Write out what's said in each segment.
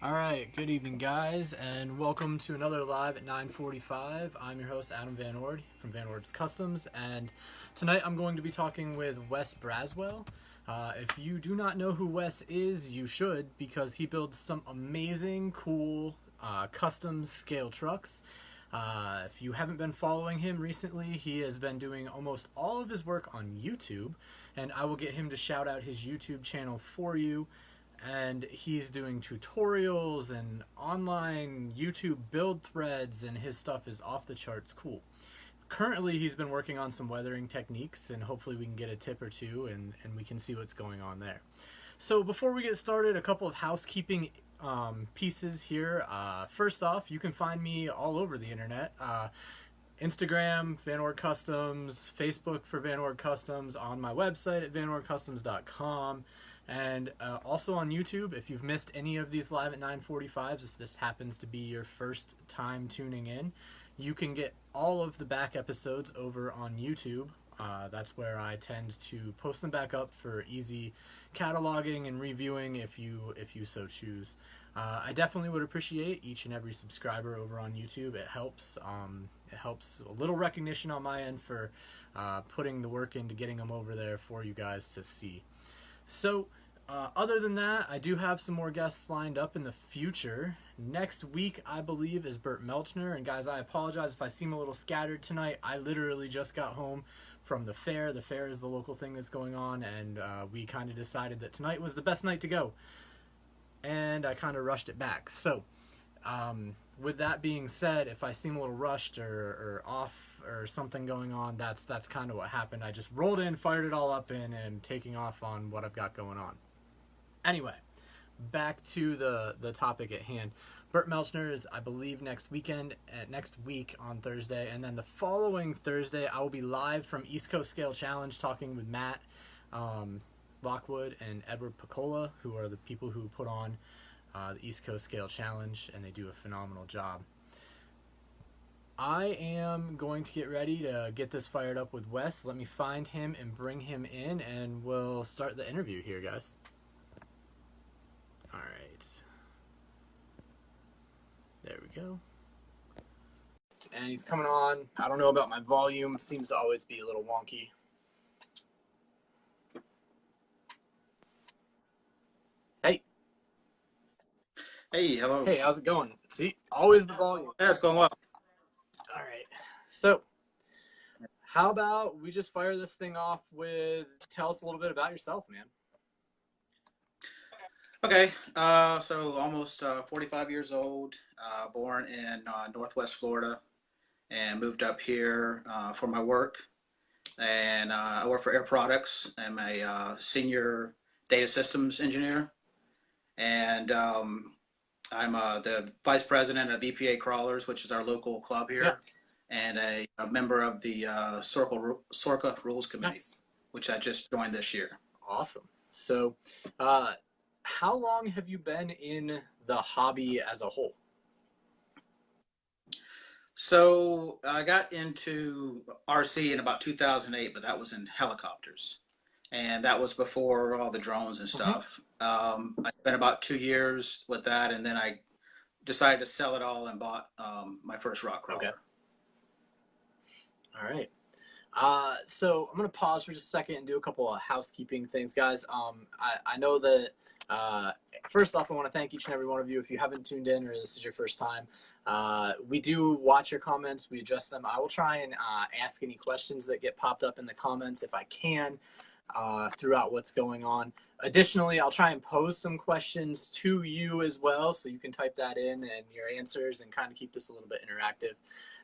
All right, good evening, guys, and welcome to another live at 9:45. I'm your host, Adam VanOrd from VanOrd Customs, and tonight I'm going to be talking with Wes Brazwell. If you do not know who Wes is, you should, because he builds some amazing, cool custom scale trucks. If you haven't been following him recently, he has been doing almost all of his work on YouTube, and I will get him to shout out his YouTube channel for you. And he's doing tutorials and online YouTube build threads, and his stuff is off the charts cool. Currently, he's been working on some weathering techniques, and hopefully we can get a tip or two and we can see what's going on there. So before we get started, a couple of housekeeping pieces here. First off, you can find me all over the internet. Instagram, VanOrd Customs, Facebook for VanOrd Customs, on my website at vanordcustoms.com. And also on YouTube, if you've missed any of these live at 9:45s, if this happens to be your first time tuning in, you can get all of the back episodes over on YouTube. That's where I tend to post them back up for easy cataloging and reviewing if you so choose. I definitely would appreciate each and every subscriber over on YouTube. It helps. It helps a little recognition on my end for putting the work into getting them over there for you guys to see. So, other than that, I do have some more guests lined up in the future. Next week, I believe, is Burt Melchner. And guys, I apologize if I seem a little scattered tonight. I literally just got home from the fair. The fair is the local thing that's going on, and we kind of decided that tonight was the best night to go. And I kind of rushed it back. So, with that being said, if I seem a little rushed or off or something going on, that's kind of what happened. I just rolled in, fired it all up in, and taking off on what I've got going on. Anyway, back to the topic at hand. Burt Melchner is, I believe, next week on Thursday, and then the following Thursday I will be live from East Coast Scale Challenge talking with Matt Lockwood and Edward Picola, who are the people who put on the East Coast Scale Challenge, and they do a phenomenal job. I am going to get ready to get this fired up with Wes. Let me find him and bring him in, and we'll start the interview here, guys. All right. There we go. And he's coming on. I don't know about my volume. Seems to always be a little wonky. Hey. Hey, hello. Hey, how's it going? See, always the volume. Yeah, it's going well. All right. So, how about we just fire this thing off with, tell us a little bit about yourself, man. Okay, so almost 45 years old, born in Northwest Florida, and moved up here for my work. And I work for Air Products. I'm a senior data systems engineer, and I'm the vice president of EPA Crawlers, which is our local club here, and a member of the SORCA Rules Committee, Nice. which I just joined this year. Awesome. So, how long have you been in the hobby as a whole? So I got into RC in about 2008, but that was in helicopters. And that was before all the drones and stuff. I spent about 2 years with that, and then I decided to sell it all and bought my first rock crawler. Okay. All right. So I'm going to pause for just a second and do a couple of housekeeping things, guys. I know that, first off, I want to thank each and every one of you. If you haven't tuned in or this is your first time, we do watch your comments. We address them. I will try and ask any questions that get popped up in the comments if I can throughout what's going on. Additionally, I'll try and pose some questions to you as well, so you can type that in and your answers and kind of keep this a little bit interactive.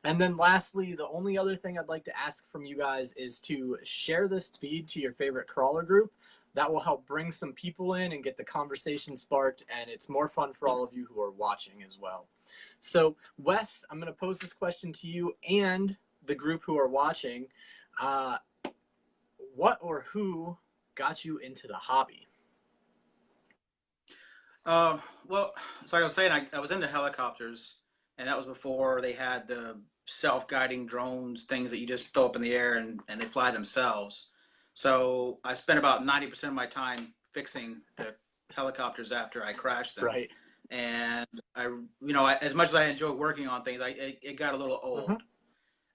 And then lastly, the only other thing I'd like to ask from you guys is to share this feed to your favorite crawler group. That will help bring some people in and get the conversation sparked, and it's more fun for all of you who are watching as well. So, Wes, I'm going to pose this question to you and the group who are watching. What or who got you into the hobby? Well, so I was saying, I was into helicopters, and that was before they had the self-guiding drones, things that you just throw up in the air and they fly themselves. So I spent about 90% of my time fixing the helicopters after I crashed them. Right. and as much as I enjoy working on things, it got a little Hmm. old.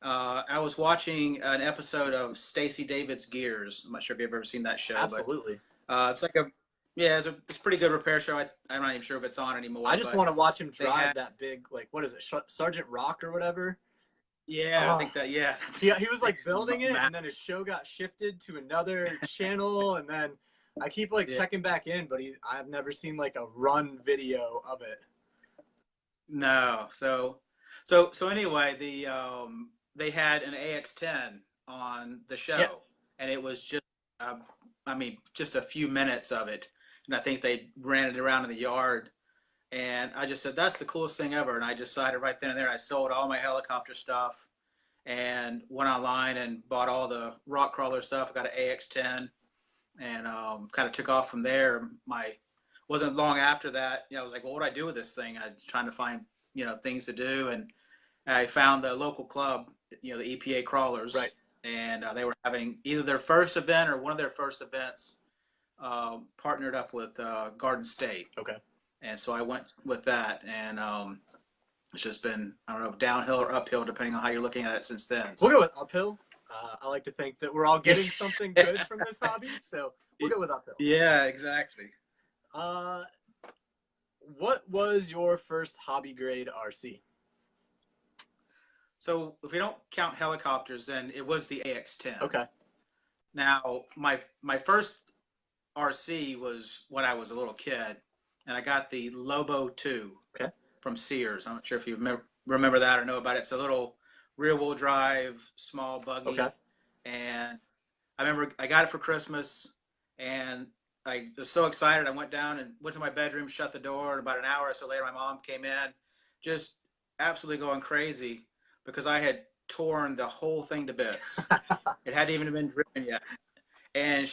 I was watching an episode of Stacey David's Gears. I'm not sure if you've ever seen that show, but Absolutely. it's like it's a pretty good repair show. I'm not even sure if it's on I anymore, just but want to watch him they had drive that big, like, what is it, Sergeant Rock or whatever. yeah, I Oh, think that yeah, he was like it's building it, Matt. and then his show got shifted to another channel, and then I keep like Yeah, checking back in, but I've never seen like a run video of it. no, so anyway, they had an AX10 on the Yeah. show, and it was just uh, just a few minutes of it, and I think they ran it around in the yard. And I just said, that's the coolest thing ever. And I decided right then and there, I sold all my helicopter stuff and went online and bought all the rock crawler stuff. I got an AX10 and kind of took off from there. Wasn't long after that, I was like, well, what do I do with this thing? I was trying to find, things to do. And I found the local club, the EPA crawlers. Right. And they were having either their first event or one of their first events partnered up with Garden State. Okay. And so I went with that, and it's just been, I don't know, downhill or uphill depending on how you're looking at it since then. We'll So go with uphill. I like to think that we're all getting something good from this hobby, so we'll go with uphill. yeah, exactly. Uh, what was your first hobby grade RC? So if we don't count helicopters, then it was the AX10. Okay. Now my first RC was when I was a little kid, and I got the Lobo 2 Okay. from Sears. I'm not sure if you remember that or know about it. It's a little rear-wheel drive, small buggy. Okay. And I remember I got it for Christmas, and I was so excited. I went down and went to my bedroom, shut the door, and about an hour or so later, my mom came in, just absolutely going crazy because I had torn the whole thing to bits. It hadn't even been driven yet. And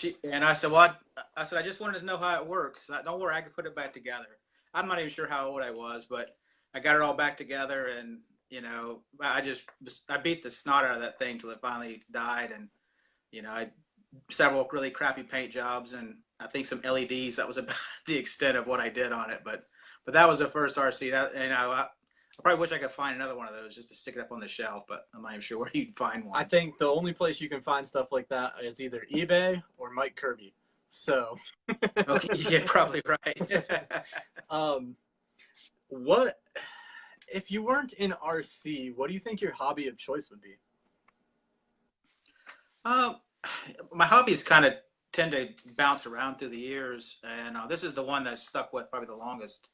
I said, well, I said, I just wanted to know how it works. Don't worry, I can put it back together. I'm not even sure how old I was, but I got it all back together, and I beat the snot out of that thing till it finally died. And I several really crappy paint jobs, and I think some LEDs. That was about the extent of what I did on it. But that was the first RC. I probably wish I could find another one of those just to stick it up on the shelf, but I'm not even sure where you'd find one. I think the only place you can find stuff like that is either eBay or Mike Kirby. So. Okay, you're probably right. What if you weren't in RC? What do you think your hobby of choice would be? Um, my hobbies kind of tend to bounce around through the years, and this is the one that stuck with probably the longest.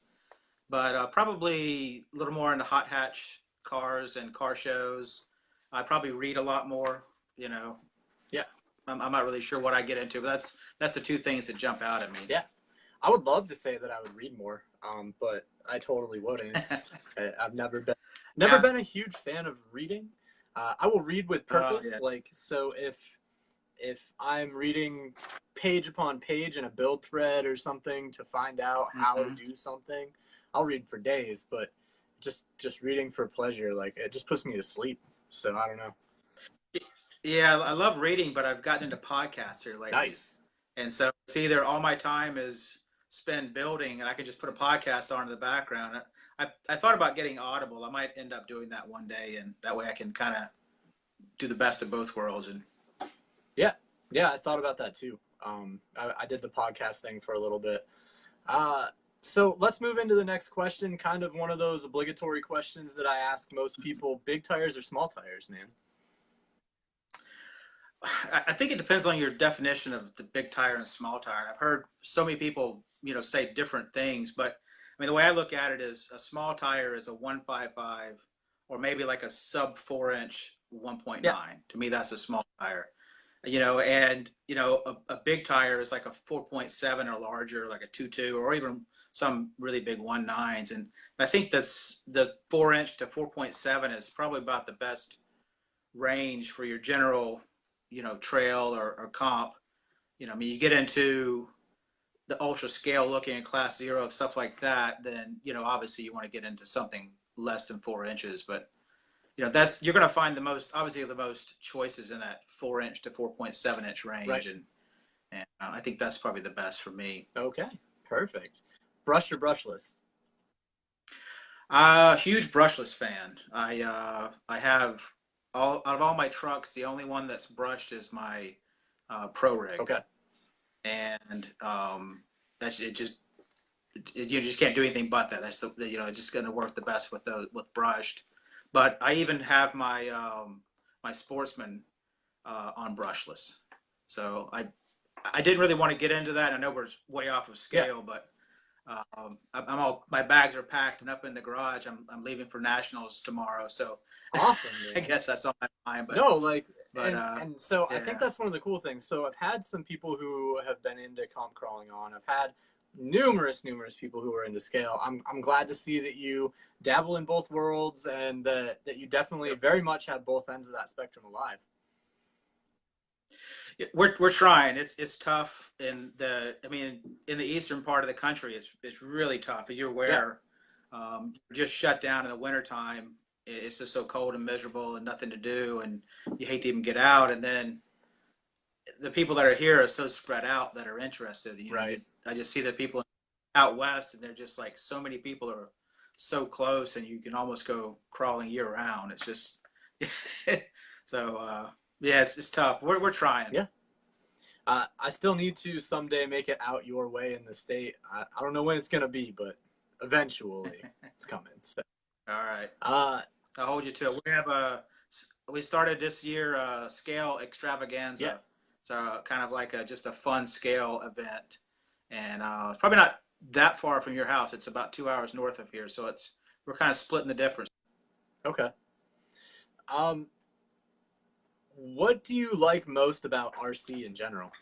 But probably a little more into hot hatch cars and car shows. I probably read a lot more. Yeah. I'm not really sure what I get into, but that's the two things that jump out at me. Yeah. I would love to say that I would read more, but I totally wouldn't. I've never been a huge fan of reading. I will read with purpose. Yeah. Like, so if I'm reading page upon page in a build thread or something to find out how to do something, I'll read for days. But just reading for pleasure, like, it just puts me to sleep. So I don't know. Yeah, I love reading, but I've gotten into podcasts here lately. Nice. And so it's either all my time is spent building, and I can just put a podcast on in the background. I thought about getting Audible. I might end up doing that one day, and that way I can kind of do the best of both worlds. And yeah, I thought about that too. I did the podcast thing for a little bit. So let's move into the next question. Kind of one of those obligatory questions that I ask most people: big tires or small tires, man? I think it depends on your definition of the big tire and small tire. I've heard so many people, say different things, but I mean, the way I look at it is a small tire is a 155 or maybe like a sub 4-inch 1.9. Yeah. To me, that's a small tire. And a big tire is like a 4.7 or larger, like a 2.2, or even some really big 1.9s. And I think the 4-inch to 4.7 is probably about the best range for your general trail or comp. You get into the ultra scale looking at class 0, stuff like that, then obviously you want to get into something less than 4 inches. But you're going to find the most choices in that 4-inch to 4.7-inch range. Right. And I think that's probably the best for me. Okay, perfect. Brush or brushless? Huge brushless fan. I have all out of all my trucks, the only one that's brushed is my Pro Rig, Okay. and that's it. You just can't do anything but that. That's it's just going to work the best with brushed. But I even have my Sportsman on brushless. So I didn't really want to get into that. I know we're way off of Yeah. scale, but my bags are packed and up in the garage. I'm leaving for nationals tomorrow, so Awesome, I man. guess that's on my mind. No, like, But and so I think yeah. that's one of the cool things. So I've had some people who have been into comp crawling on. I've had numerous people who are into scale. I'm glad to see that you dabble in both worlds and that you definitely very much have both ends of that spectrum alive. We're trying. It's tough in the eastern part of the country. It's really tough. As you're Yeah. aware, just shut down in the wintertime. It's just so cold and miserable and nothing to do, and you hate to even get out. And then the people that are here are so spread out that are interested. Right. I just see the people out west, and they're just like so many people are so close, and you can almost go crawling year round. It's just so yeah, it's tough. We're trying. Yeah. I still need to someday make it out your way in the state. I don't know when it's gonna be, but eventually it's coming. So, All right. uh, I'll hold you to it. We started this year scale extravaganza. yeah. So kind of like just a fun scale event, and it's probably not that far from your house. It's about 2 hours north of here, so we're kind of splitting the difference. Okay. Um, what do you like most about RC in general?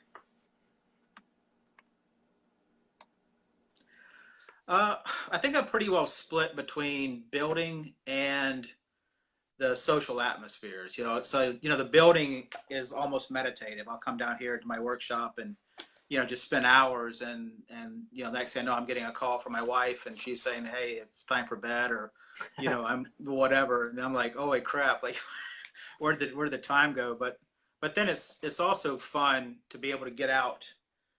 I think I'm pretty well split between building and the social atmospheres. So the building is almost meditative. I'll come down here to my workshop and just spend hours, and next thing I know, I'm getting a call from my wife, and she's saying, "Hey, it's time for bed," or I'm whatever, and I'm like, "Oh, wait, crap! Like, where did the time go?" But then it's also fun to be able to get out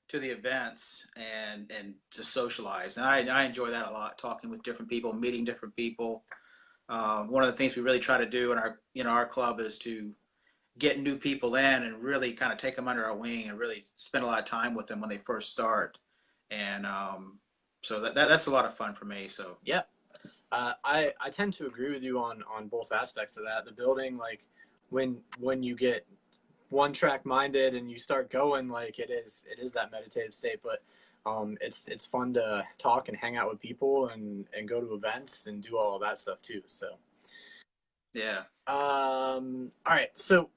to the events and to socialize, and I enjoy that a lot, talking with different people, meeting different people. One of the things we really try to do in our club is to get new people in and really kind of take them under our wing and really spend a lot of time with them when they first start. And so that's a lot of fun for me. So Yeah. I tend to agree with you on both aspects of that. The building, like when you get one track minded and you start going, like it is that meditative state. But it's fun to talk and hang out with people and go to events and do all of that stuff too. So yeah. all right. So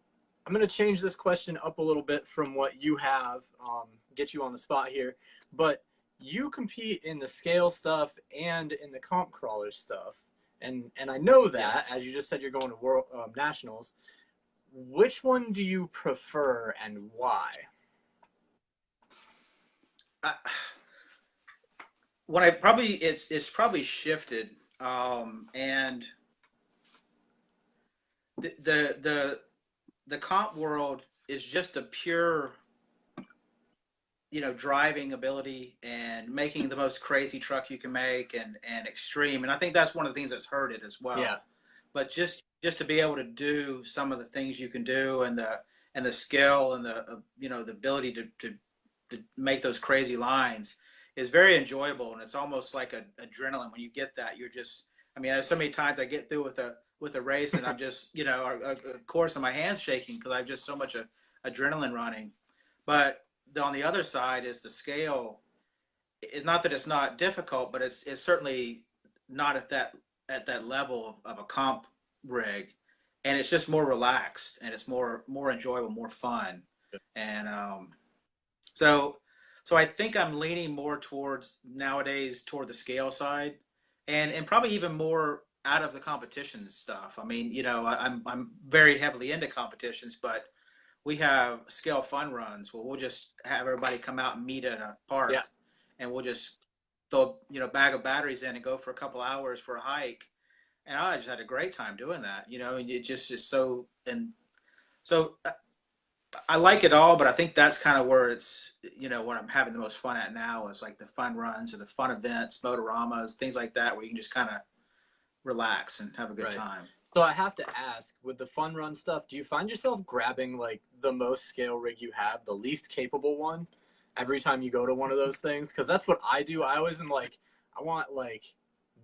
I'm gonna change this question up a little bit from what you have. Get you on the spot here, but you compete in the scale stuff and in the comp crawler stuff, and I know that Yes. as you just said, you're going to world nationals. Which one do you prefer and why? I, what I probably it's probably shifted, and the comp world is just a pure driving ability and making the most crazy truck you can make, and extreme, and I think that's one of the things that's hurt it as Yeah. well. But just to be able to do some of the things you can do, and the skill, and the ability to make those crazy lines is very enjoyable, and it's almost like adrenaline when you get that. You're just, I mean, there's so many times I get through with a race, and I'm just of course, and my hands shaking because I've just so much adrenaline running. But on the other side is the scale. It's not that it's not difficult, but it's certainly not at that level of a comp rig, and it's just more relaxed, and it's more enjoyable, more fun, and so I think I'm leaning more towards nowadays toward the scale side, and probably even more out of the competition stuff. I mean, I'm very heavily into competitions, but we have scale fun runs where we'll just have everybody come out and meet at a Yeah. park, and we'll just throw bag of batteries in and go for a couple hours for a hike, and I just had a great time doing that. And it just is so, and so I like it all, but I think that's kind of where it's what I'm having the most fun at now is like the fun runs or the fun events, motoramas, things like that, where you can just kind of relax and have a good Right. time. So I have to ask, with the fun run stuff, do you find yourself grabbing like the most scale rig you have, the least capable one, every time you go to one of those things? Because that's what I do. I always am like, I want like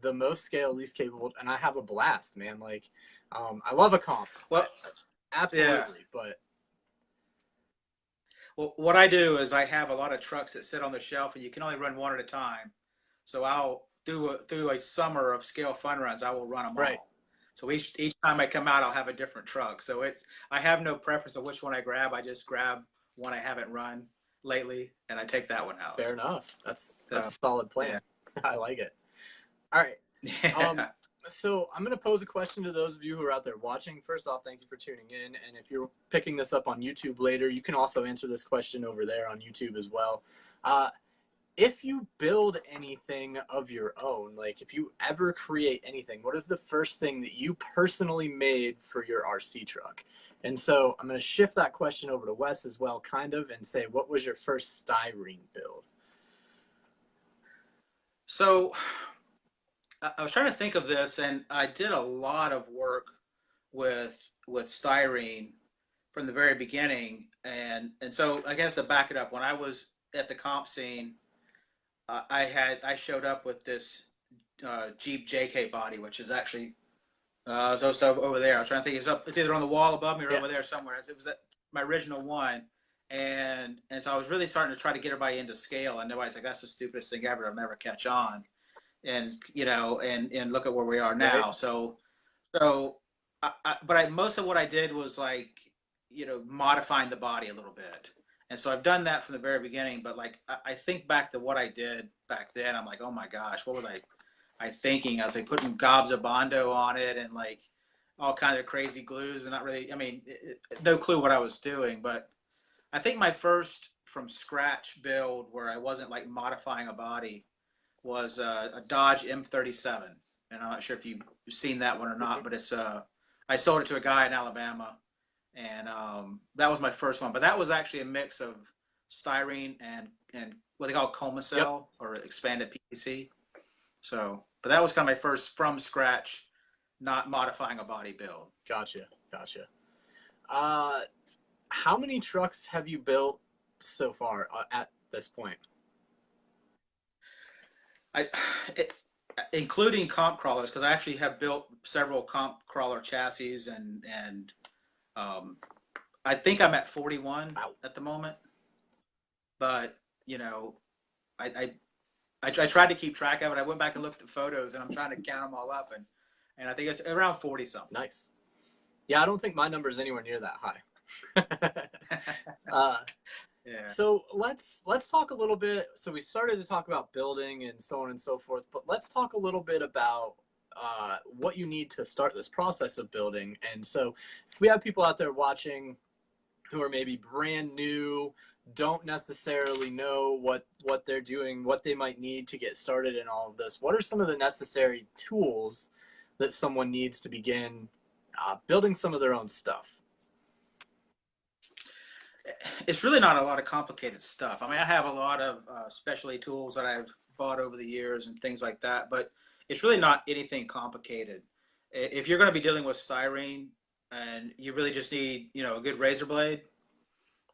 the most scale, least capable, and I have a blast, man. Like, I love a comp, Well, yeah. absolutely, but Well, what I do is I have a lot of trucks that sit on the shelf, and you can only run one at a time. So I'll do through a summer of scale fun runs. I will run them right. all. So each time I come out, I'll have a different truck. So I have no preference of which one I grab. I just grab one I haven't run lately, and I take that one out. Fair enough. That's So, a solid plan. yeah. I like it. All right. Yeah. So I'm going to pose a question to those of you who are out there watching. First off, thank you for tuning in. And if you're picking this up on YouTube later, you can also answer this question over there on YouTube as well. If you build anything of your own, like if you ever create anything, what is the first thing that you personally made for your RC truck? And so I'm going to shift that question over to Wes as well, kind of, and say, what was your first styrene build? So I was trying to think of this, and I did a lot of work with styrene from the very beginning, and so I guess to back it up, when I was at the comp scene, I showed up with this Jeep JK body, which is actually just over there. I was trying to think, it's either on the wall above me or over there somewhere. It was my original one, and so I was really starting to try to get everybody into scale, and everybody's like, "That's the stupidest thing ever. I'll never catch on." And and look at where we are now. Right. So but most of what I did was like modifying the body a little bit, and so I've done that from the very beginning. But like I think back to what I did back then, I'm like, oh my gosh, what was I thinking? I was like putting gobs of Bondo on it and like all kinds of crazy glues, and not really, I mean, no clue what I was doing. But I think my first from scratch build where I wasn't like modifying a body was a Dodge M37, and I'm not sure if you've seen that one or not, but it's I sold it to a guy in Alabama, and that was my first one. But that was actually a mix of styrene and what they call coma cell or expanded PVC. So, but that was kind of my first from scratch, not modifying a body build. Gotcha. How many trucks have you built so far at this point? Including comp crawlers, because I actually have built several comp crawler chassis, and I think I'm at 41 at the moment. But I tried to keep track of it. I went back and looked at photos, and I'm trying to count them all up, and I think it's around 40 something. Nice. Yeah, I don't think my number is anywhere near that high. Yeah. So let's talk a little bit. So we started to talk about building and so on and so forth, but let's talk a little bit about what you need to start this process of building. And so if we have people out there watching who are maybe brand new, don't necessarily know what they're doing, what they might need to get started in all of this, what are some of the necessary tools that someone needs to begin building some of their own stuff? It's really not a lot of complicated stuff. I mean, I have a lot of specialty tools that I've bought over the years and things like that, but it's really not anything complicated. If you're going to be dealing with styrene, and you really just need, a good razor blade,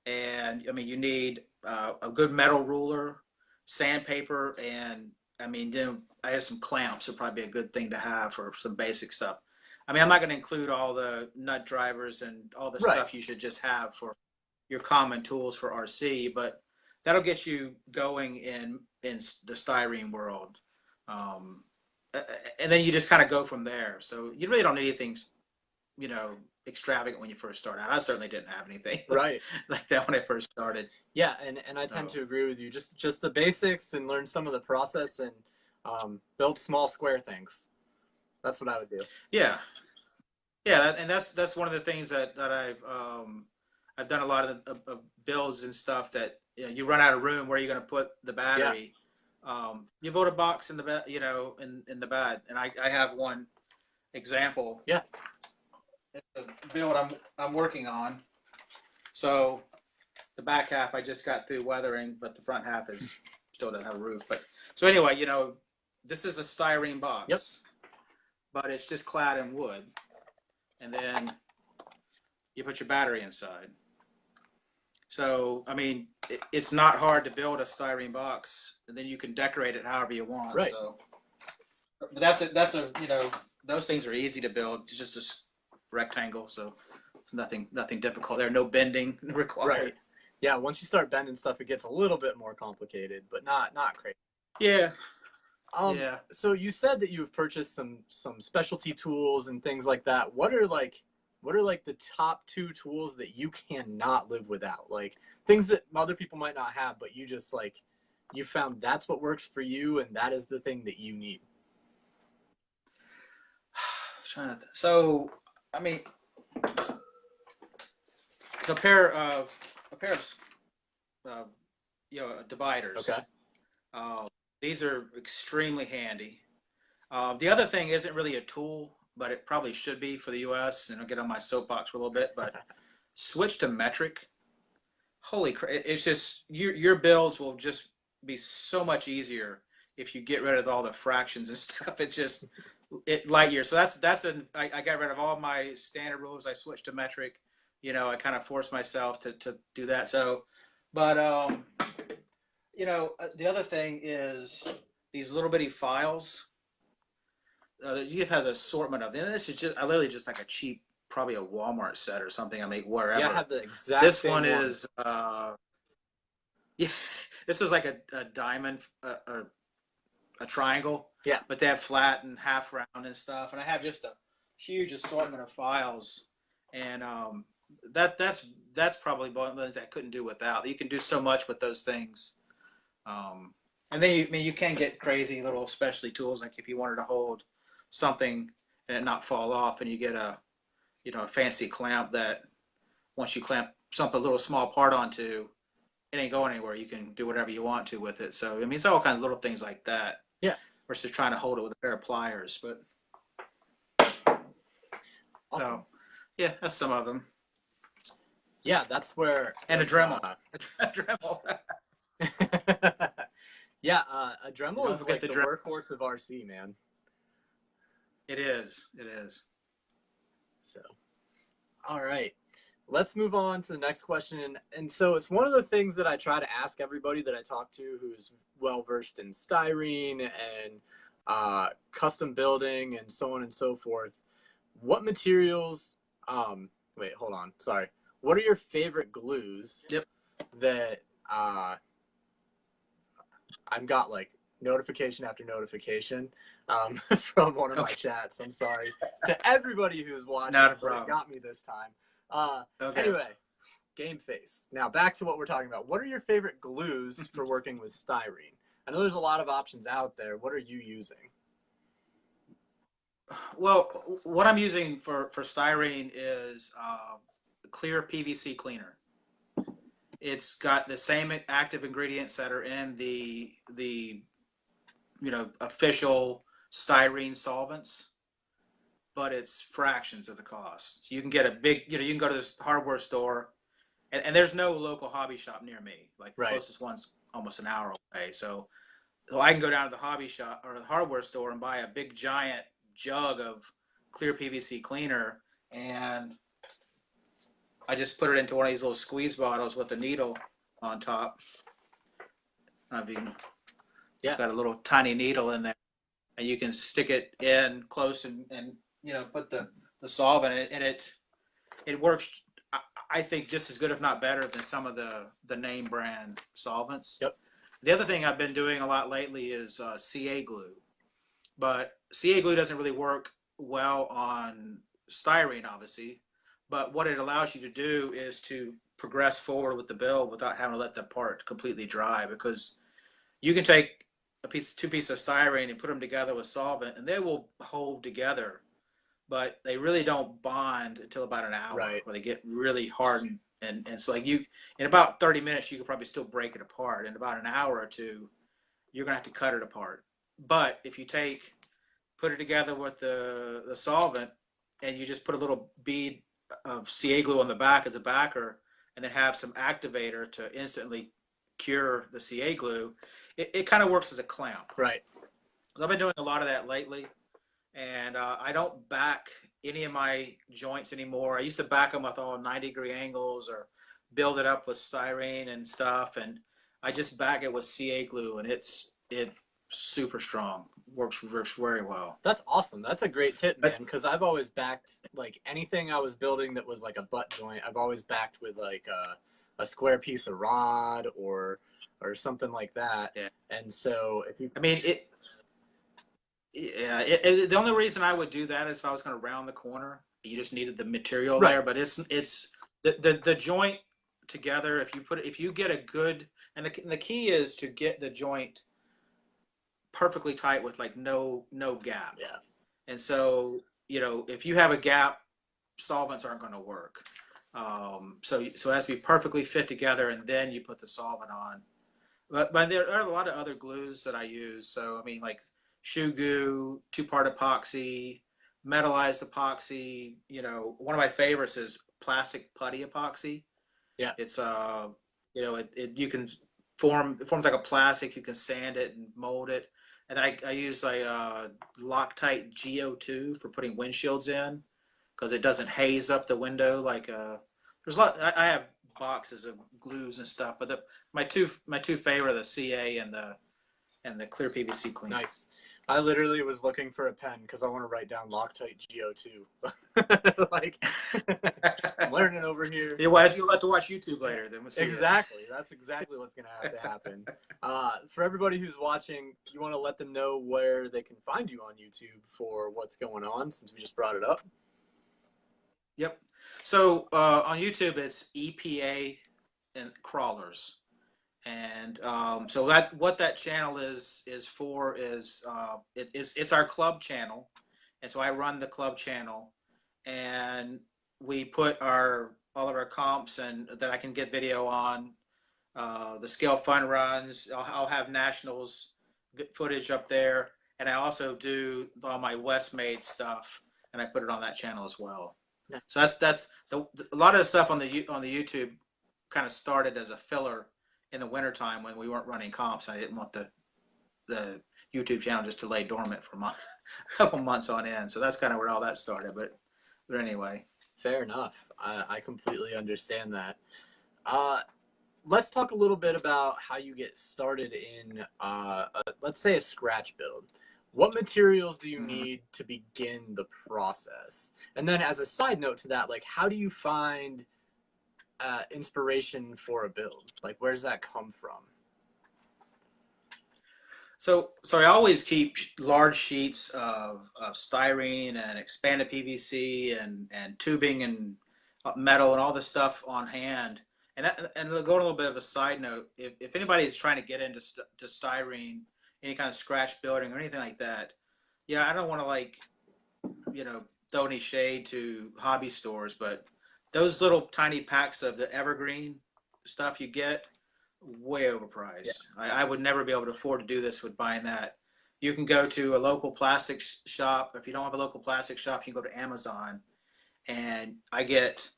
and I mean, you need a good metal ruler, sandpaper, and I mean, I have some clamps would probably be a good thing to have for some basic stuff. I mean, I'm not going to include all the nut drivers and all the stuff you should just have for your common tools for RC, but that'll get you going in the styrene world. And then you just kind of go from there. So you really don't need anything, extravagant when you first start out. I certainly didn't have anything like that when I first started. Yeah, and I tend to agree with you. Just the basics and learn some of the process and build small square things. That's what I would do. Yeah, and that's one of the things that I've done a lot of builds and stuff that you run out of room where you're going to put the battery. Yeah. You build a box in the bed, in the bed, and I have one example. Yeah. It's a build I'm working on. So the back half I just got through weathering, but the front half still doesn't have a roof. But so anyway, this is a styrene box. Yep. but it's just clad in wood. And then you put your battery inside. So, I mean, it's not hard to build a styrene box, and then you can decorate it however you want. Right. So, but that's a those things are easy to build. It's just a rectangle, so it's nothing difficult. There no bending required. Right. Yeah. Once you start bending stuff, it gets a little bit more complicated, but not crazy. Yeah. Yeah. So you said that you've purchased some specialty tools and things like that. What are like the top 2 tools that you cannot live without? Like things that other people might not have, but you just like you found that's what works for you and that is the thing that you need. So, I mean, a pair of dividers. Okay. These are extremely handy. The other thing isn't really a tool, but it probably should be for the U.S. And I'll get on my soapbox for a little bit, but switch to metric. Holy crap! It's just your builds will just be so much easier if you get rid of all the fractions and stuff. It's just light years. So I got rid of all my standard rules. I switched to metric. I kind of forced myself to do that. So, but the other thing is these little bitty files. You have an assortment of them. And this is I literally just like a cheap, probably a Walmart set or something. I make wherever. Yeah, I have the exact this same one is yeah. This is like a diamond, a triangle. Yeah. But they have flat and half round and stuff. And I have just a huge assortment of files. And that's probably one of the things I couldn't do without. You can do so much with those things. And then you can get crazy little specialty tools, like if you wanted to hold something and it not fall off, and you get a fancy clamp that once you clamp a little small part onto, it ain't going anywhere. You can do whatever you want to with it. So I mean, it's all kinds of little things like that. Yeah. Versus trying to hold it with a pair of pliers, but. Awesome. So, yeah, that's some of them. Yeah, that's where. And a Dremel. A Dremel. Yeah, a Dremel is like the workhorse of RC, man. It is. So, all right. Let's move on to the next question. And so it's one of the things that I try to ask everybody that I talk to who's well-versed in styrene and custom building and so on and so forth. What materials, wait, hold on. Sorry. What are your favorite glues that I've got like notification after notification from one of my chats. I'm sorry to everybody who's watching. Not a but problem. it got me this time. Anyway, game face. Now back to what we're talking about. What are your favorite glues for working with styrene? I know there's a lot of options out there. What are you using? Well, what I'm using for styrene is clear PVC cleaner. It's got the same active ingredients that are in the official styrene solvents, but it's fractions of the cost. So you can get a big, you can go to this hardware store, and there's no local hobby shop near me. Like the closest one's almost an hour away. So I can go down to the hobby shop or the hardware store and buy a big giant jug of clear PVC cleaner, and I just put it into one of these little squeeze bottles with a needle on top. It's got a little tiny needle in there, and you can stick it in close and put the solvent in it, and it works. I think just as good, if not better, than some of the name brand solvents. Yep. The other thing I've been doing a lot lately is CA glue, but CA glue doesn't really work well on styrene, obviously. But what it allows you to do is to progress forward with the build without having to let the part completely dry, because you can take two pieces of styrene and put them together with solvent, and they will hold together, but they really don't bond until about an hour, where they get really hardened. And so like in about 30 minutes, you could probably still break it apart. In about an hour or two, you're gonna have to cut it apart. But if you put it together with the solvent, and you just put a little bead of CA glue on the back as a backer, and then have some activator to instantly cure the CA glue, it kind of works as a clamp. Right. So I've been doing a lot of that lately, and I don't back any of my joints anymore. I used to back them with all 90-degree angles or build it up with styrene and stuff, and I just back it with CA glue, and it's super strong. Works very well. That's awesome. That's a great tip, But man, because I've always backed like anything I was building that was like a butt joint. I've always backed with like a square piece of rod or something like that. yeah, And so if you I mean it. Yeah, the only reason I would do that is if I was going to round the corner. You just needed the material right, there, but it's the joint together. If you get a good, and the key is to get the joint perfectly tight with like no gap. yeah, And so if you have a gap, solvents aren't going to work. So it has to be perfectly fit together, and then you put the solvent on. But there are a lot of other glues that I use. So I mean, like shoe goo, two-part epoxy, metallized epoxy. One of my favorites is plastic putty epoxy. yeah. It's you can it forms like a plastic. You can sand it and mold it. And then I use a Loctite GO2 for putting windshields in because it doesn't haze up the window like there's a lot. I have boxes of glues and stuff, but my two favorite are the CA and the clear PVC cleaner. Nice. I literally was looking for a pen because I want to write down Loctite GO2. Like, I'm learning over here. You'll have to watch YouTube later. Then we'll see Exactly. That's exactly what's going to have to happen. For everybody who's watching, you want to let them know where they can find you on YouTube for what's going on, since we just brought it up. Yep. So on YouTube, it's EPA and crawlers. And so what that channel is for is it's our club channel, and so I run the club channel, and we put all of our comps and that I can get video on, the scale fun runs. I'll have nationals footage up there, and I also do all my West made stuff, and I put it on that channel as well. Yeah. So that's a lot of the stuff on the YouTube kind of started as a filler in the wintertime when we weren't running comps. I didn't want the YouTube channel just to lay dormant for a couple months on end. So that's kind of where all that started. But anyway. Fair enough. I completely understand that. Let's talk a little bit about how you get started in, let's say, a scratch build. What materials do you need to begin the process? And then as a side note to that, like, how do you find inspiration for a build? Like, where does that come from? So I always keep large sheets of styrene and expanded PVC and tubing and metal and all this stuff on hand. And go a little bit of a side note. If anybody's trying to get into to styrene, any kind of scratch building or anything like that, yeah, I don't want to throw any shade to hobby stores, but those little tiny packs of the evergreen stuff you get, way overpriced. Yeah. I would never be able to afford to do this with buying that. You can go to a local plastic shop. If you don't have a local plastic shop, you can go to Amazon, and I get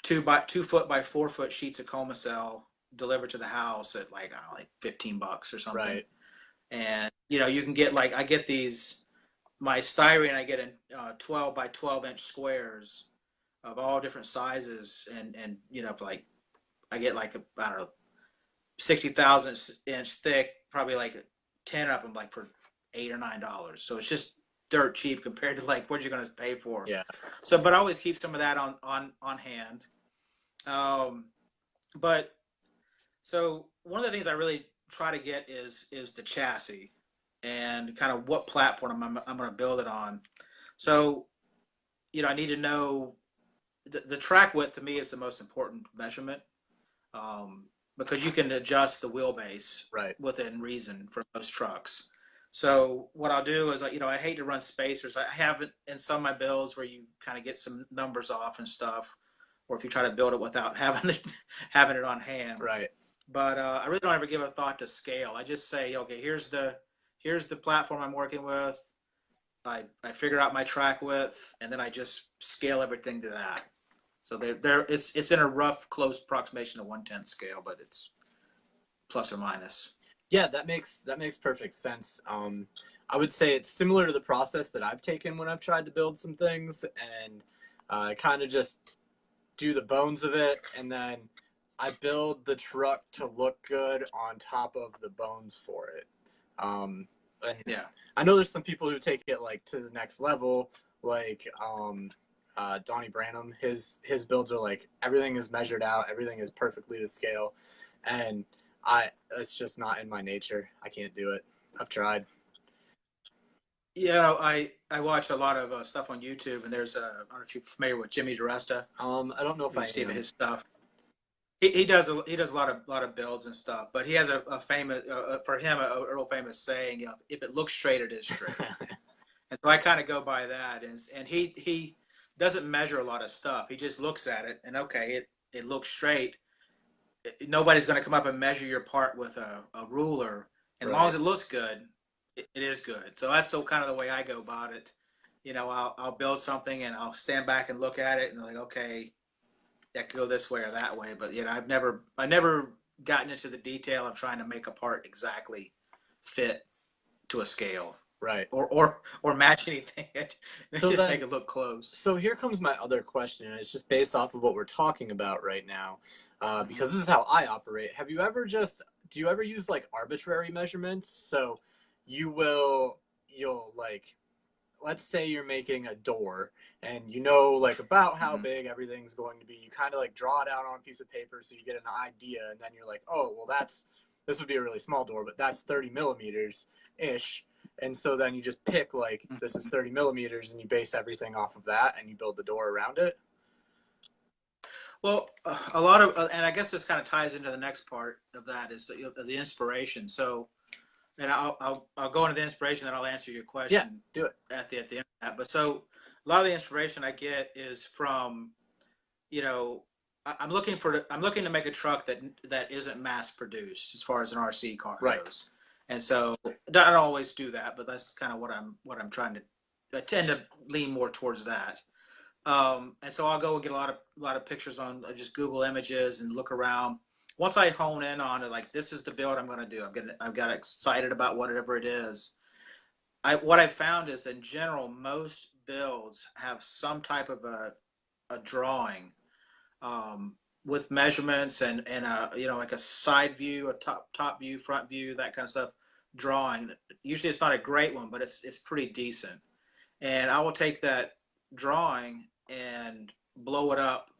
2 foot by 4 foot sheets of Comacell delivered to the house at like $15 or something. Right. And you can get I get these my styrene. I get in 12 by 12 inch squares of all different sizes, and I get I don't know, 60,000 inch thick, probably 10 of them for $8 or $9. So it's just dirt cheap compared to what you're going to pay for. Yeah. So, but I always keep some of that on hand. But so one of the things I really try to get is the chassis and kind of what platform I'm going to build it on. So, I need to know the track width. To me is the most important measurement, because you can adjust the wheelbase within reason for most trucks. So what I'll do is, I hate to run spacers. I have it in some of my builds where you kind of get some numbers off and stuff, or if you try to build it without having it on hand. Right. But I really don't ever give a thought to scale. I just say, okay, here's the platform I'm working with. I figure out my track width, and then I just scale everything to that. So it's in a rough, close approximation of 1/10 scale, but it's plus or minus. Yeah, that makes perfect sense. I would say it's similar to the process that I've taken when I've tried to build some things, and kind of just do the bones of it, and then I build the truck to look good on top of the bones for it. And Yeah. I know there's some people who take it like to the next level, like Donnie Branham. His builds are like everything is measured out, everything is perfectly to scale, and it's just not in my nature. I can't do it. I've tried. Yeah, I watch a lot of stuff on YouTube, and there's I don't know if you're familiar with Jimmy DiResta. I don't know if I You've seen am. his stuff. He does a lot of builds and stuff, but he has a famous for him a real famous saying, if it looks straight, it is straight. And so I kind of go by that, and he doesn't measure a lot of stuff. He just looks at it, and okay, it looks straight. Nobody's going to come up and measure your part with a ruler, and as long as it looks good, it is good. So that's so kind of the way I go about it. I'll build something and I'll stand back and look at it and like, okay, that could go this way or that way. But I've never gotten into the detail of trying to make a part exactly fit to a scale, Right. or match anything. So Just then, make it look close. so here comes my other question, and it's just based off of what we're talking about right now, because Mm-hmm. this is how I operate. Do you ever use like arbitrary measurements? So you'll like, let's say you're making a door, and you know like about how Mm-hmm. big everything's going to be. You kind of like draw it out on a piece of paper so you get an idea, and then you're like, oh, well, this would be a really small door, but that's 30 millimeters ish. And so then you just pick like this is 30 millimeters, and you base everything off of that, and you build the door around it. Well, a lot of, and I guess this kind of ties into the next part of that is the inspiration. So, and I'll go into the inspiration, then I'll answer your question. Yeah, do it. At the end of that. But so a lot of the inspiration I get is from, you know, I'm looking to make a truck that isn't mass produced as far as an RC car goes. And so I don't always do that, but that's kind of what I'm trying to. I tend to lean more towards that. And so I'll go and get a lot of pictures on just Google Images and look around. Once I hone in on it, like this is the build I'm going to do. I've got excited about whatever it is. What I found is in general, most builds have some type of a drawing, with measurements and like a side view, a top view, front view, that kind of stuff. Drawing. Usually it's not a great one, but it's pretty decent. And I will take that drawing and blow it up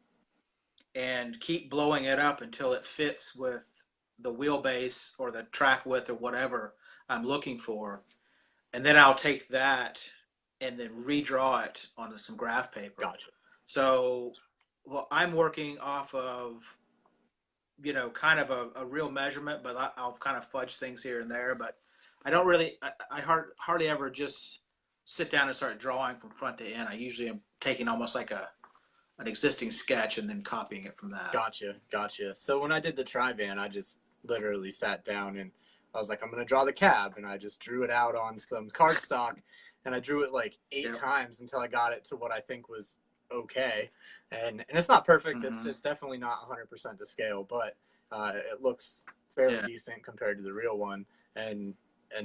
and keep blowing it up until it fits with the wheelbase or the track width or whatever I'm looking for. And then I'll take that and then redraw it onto some graph paper. Gotcha. So, well, I'm working off of, kind of a real measurement, but I'll kind of fudge things here and there. But I don't really, I hardly ever just sit down and start drawing from front to end. I usually am taking almost like an existing sketch and then copying it from that. Gotcha. So when I did the tri-van, I just literally sat down and I was like, I'm going to draw the cab. And I just drew it out on some cardstock, and I drew it like 8 times until I got it to what I think was okay. And it's not perfect. Mm-hmm. It's definitely not 100% to scale, but it looks fairly decent compared to the real one. And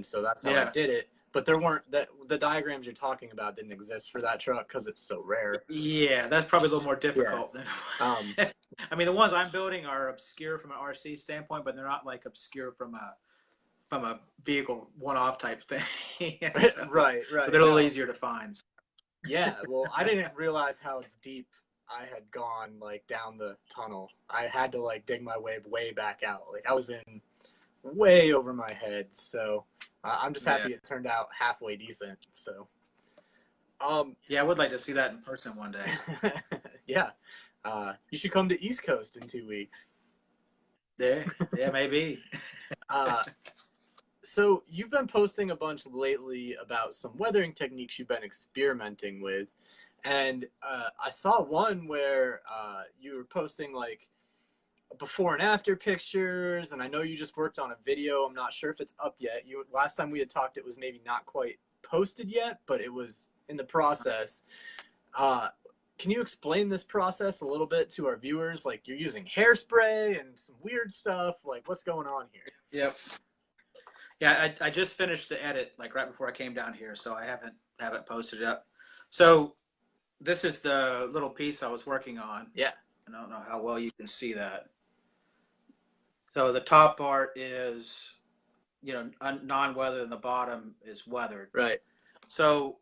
so that's how I did it. But the diagrams you're talking about didn't exist for that truck because it's so rare. Yeah, that's probably a little more difficult than. I mean, the ones I'm building are obscure from an RC standpoint, but they're not like obscure from a vehicle one-off type thing. So, right. So they're a little easier to find. Yeah, well, I didn't realize how deep I had gone like down the tunnel. I had to like dig my way back out. Like I was in way over my head. So I'm just happy it turned out halfway decent. So yeah, I would like to see that in person one day. Yeah, you should come to East Coast in 2 weeks. Yeah, maybe. So you've been posting a bunch lately about some weathering techniques you've been experimenting with, and I saw one where you were posting like before and after pictures, and I know you just worked on a video. I'm not sure if it's up yet. Last time we had talked, it was maybe not quite posted yet, but it was in the process. Can you explain this process a little bit to our viewers? Like you're using hairspray and some weird stuff. Like what's going on here? Yep. Yeah, I just finished the edit like right before I came down here, so I haven't posted it up. So this is the little piece I was working on. Yeah. I don't know how well you can see that. So the top part is, non-weathered, and the bottom is weathered. Right. So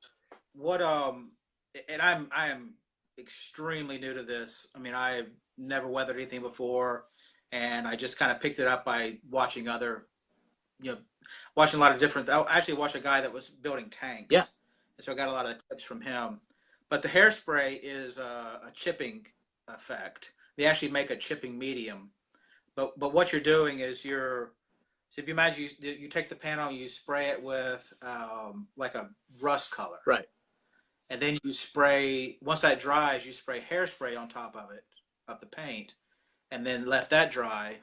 what and I am extremely new to this. I mean, I've never weathered anything before, and I just kind of picked it up by watching other, you know, watching a lot of different. I actually watched a guy that was building tanks. Yeah. And so I got a lot of tips from him. But the hairspray is a chipping effect. They actually make a chipping medium. But what you're doing is so if you imagine you take the panel, you spray it with like a rust color. Right. And then you spray, once that dries, you spray hairspray on top of it, of the paint, and then let that dry.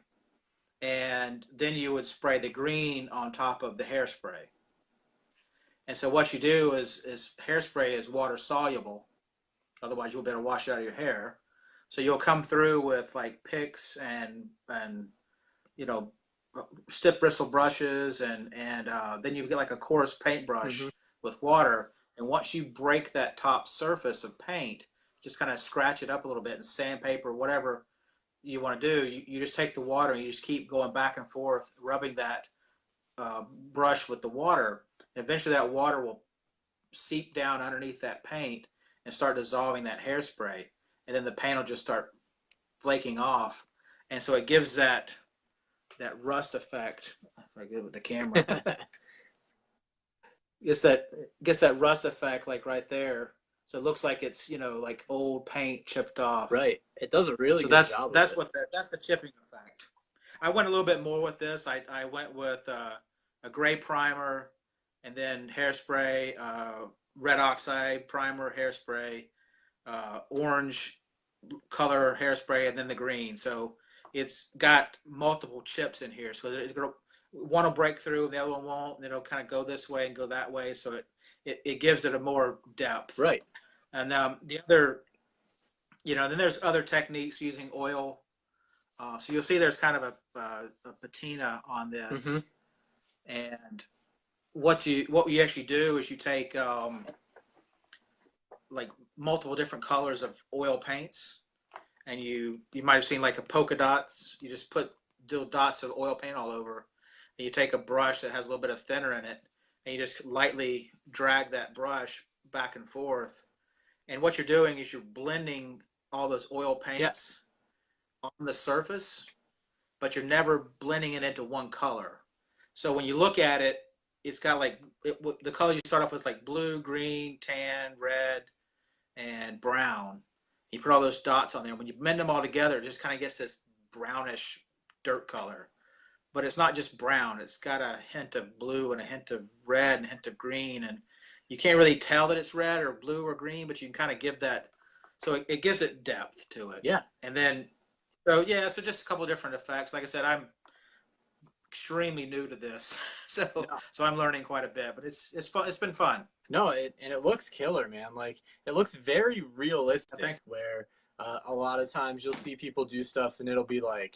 And then you would spray the green on top of the hairspray. And so what you do is hairspray is water soluble. Otherwise, you'll better wash it out of your hair. So you'll come through with like picks and you know stiff bristle brushes and then you get like a coarse paintbrush with water. And once you break that top surface of paint, just kind of scratch it up a little bit and sandpaper, whatever you want to do. You just take the water and you just keep going back and forth, rubbing that brush with the water. And eventually that water will seep down underneath that paint and start dissolving that hairspray. And then the paint will just start flaking off. And so it gives that rust effect. If I get it with the camera. gets that rust effect like right there. So it looks like it's, like old paint chipped off. Right. It does a really good job. That's the chipping effect. I went a little bit more with this. I went with a gray primer and then hairspray, red oxide primer, hairspray, orange color hairspray, and then the green. So it's got multiple chips in here. So one will break through, the other one won't, and it'll kind of go this way and go that way. So it gives it a more depth. Right. And the other, then there's other techniques using oil. So you'll see there's kind of a patina on this. And what you actually do is you take like multiple different colors of oil paints, and you might have seen like a polka dots. You just put little dots of oil paint all over, and you take a brush that has a little bit of thinner in it, and you just lightly drag that brush back and forth. And what you're doing is you're blending all those oil paints on the surface, but you're never blending it into one color. So when you look at it, it's got the colors you start off with, like blue, green, tan, red, and brown. You put all those dots on there. When you blend them all together, it just kind of gets this brownish dirt color. But it's not just brown. It's got a hint of blue and a hint of red and a hint of green. And you can't really tell that it's red or blue or green, but you can kind of give that. So it gives it depth to it. Yeah. And then, so just a couple of different effects. Like I said, I'm extremely new to this, so I'm learning quite a bit. But it's fun. It's been fun. No, and it looks killer, man. Like, it looks very realistic. Where a lot of times you'll see people do stuff and it'll be like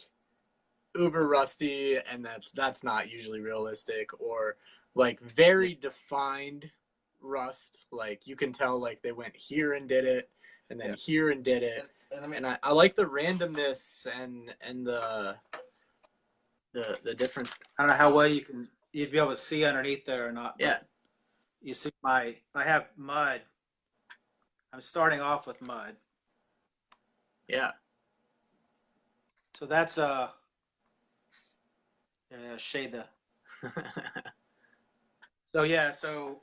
uber rusty, and that's not usually realistic, or like very defined rust. Like you can tell like they went here and did it, and then here and did it. And I like the randomness and the difference. I don't know how well you'd be able to see underneath there or not. Yeah. You see I have mud. I'm starting off with mud. Yeah. So that's shade the. So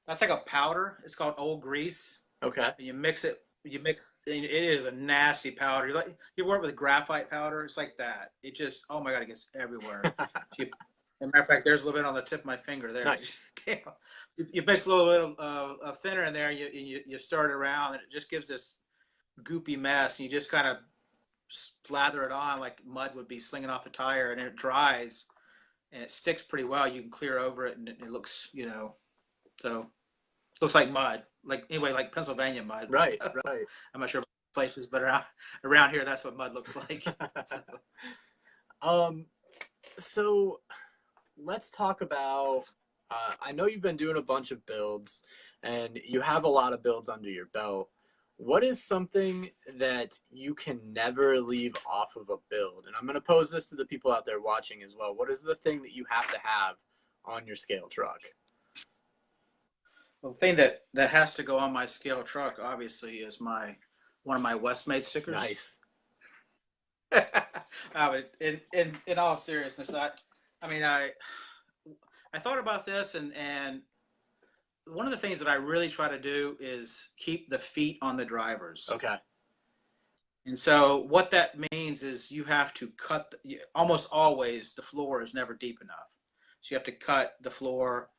that's like a powder. It's called old grease. Okay. And you mix. It is a nasty powder. You work with graphite powder. It's like that. It just, oh my God, it gets everywhere. As a matter of fact, there's a little bit on the tip of my finger there. Nice. You mix a little bit of thinner in there, and you stir it around, and it just gives this goopy mess. And you just kind of slather it on like mud would be slinging off the tire, and then it dries, and it sticks pretty well. You can clear over it, and it looks, so it looks like mud. Like Pennsylvania mud. Right. I'm not sure about places, but around here, that's what mud looks like. So. So let's talk about. I know you've been doing a bunch of builds, and you have a lot of builds under your belt. What is something that you can never leave off of a build? And I'm going to pose this to the people out there watching as well. What is the thing that you have to have on your scale truck? Well, the thing that has to go on my scale truck, obviously, is my one of my Westmate stickers. Nice. In all seriousness, I mean, I thought about this, and one of the things that I really try to do is keep the feet on the drivers. Okay. And so what that means is you have to cut, almost always the floor is never deep enough. So you have to cut the floor,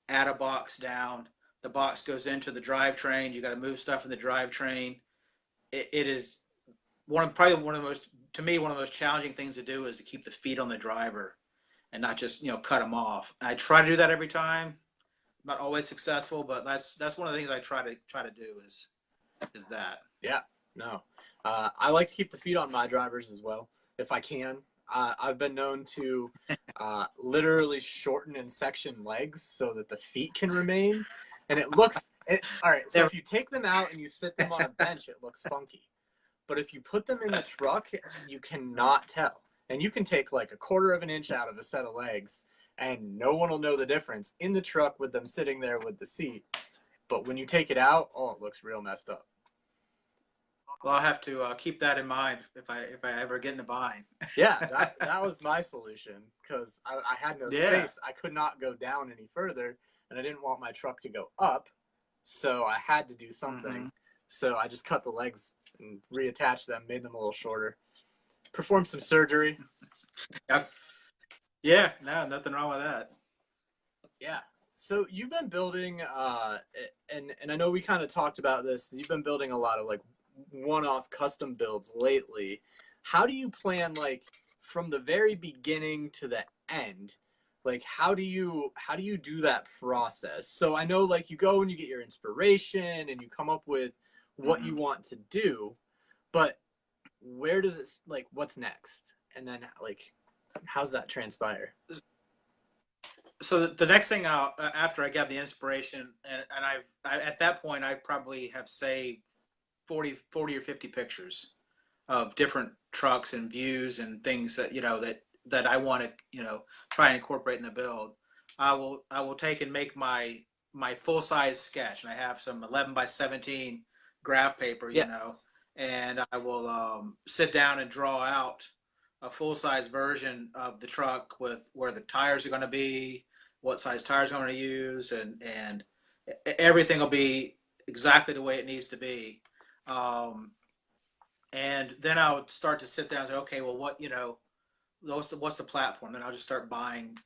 add a box down. The box goes into the drivetrain. You got to move stuff in the drivetrain. It is probably one of the most, to me, one of the most challenging things to do is to keep the feet on the driver and not just, cut them off. I try to do that every time. Not always successful, but that's one of the things I try to do is that. Yeah. No. I like to keep the feet on my drivers as well, if I can. I've been known to literally shorten and section legs so that the feet can remain. And all right, so if you take them out and you sit them on a bench, it looks funky. But if you put them in the truck, you cannot tell. And you can take like a quarter of an inch out of a set of legs, and no one will know the difference in the truck with them sitting there with the seat. But when you take it out, oh, it looks real messed up. Well, I'll have to keep that in mind if I ever get in a bind. Yeah, that was my solution because I had no space. I could not go down any further, and I didn't want my truck to go up, so I had to do something. Mm-hmm. So I just cut the legs and reattached them, made them a little shorter, performed some surgery. Yeah, no, nothing wrong with that. Yeah. So you've been building, and I know we kind of talked about this. You've been building a lot of like one-off custom builds lately. How do you plan like from the very beginning to the end? Like how do you do that process? So I know like you go and you get your inspiration and you come up with what you want to do, but where does it like what's next? And then like how's that transpire? So the next thing after I got the inspiration, and I at that point I probably have saved 40 or 50 pictures of different trucks and views and things that that I want to try and incorporate in the build. I will take and make my full size sketch, and I have some 11 by 17 graph paper, and I will sit down and draw out a full size version of the truck with where the tires are going to be, what size tires I'm going to use, and everything will be exactly the way it needs to be. And then I would start to sit down and say, okay, well, what's the platform? Then I'll just start buying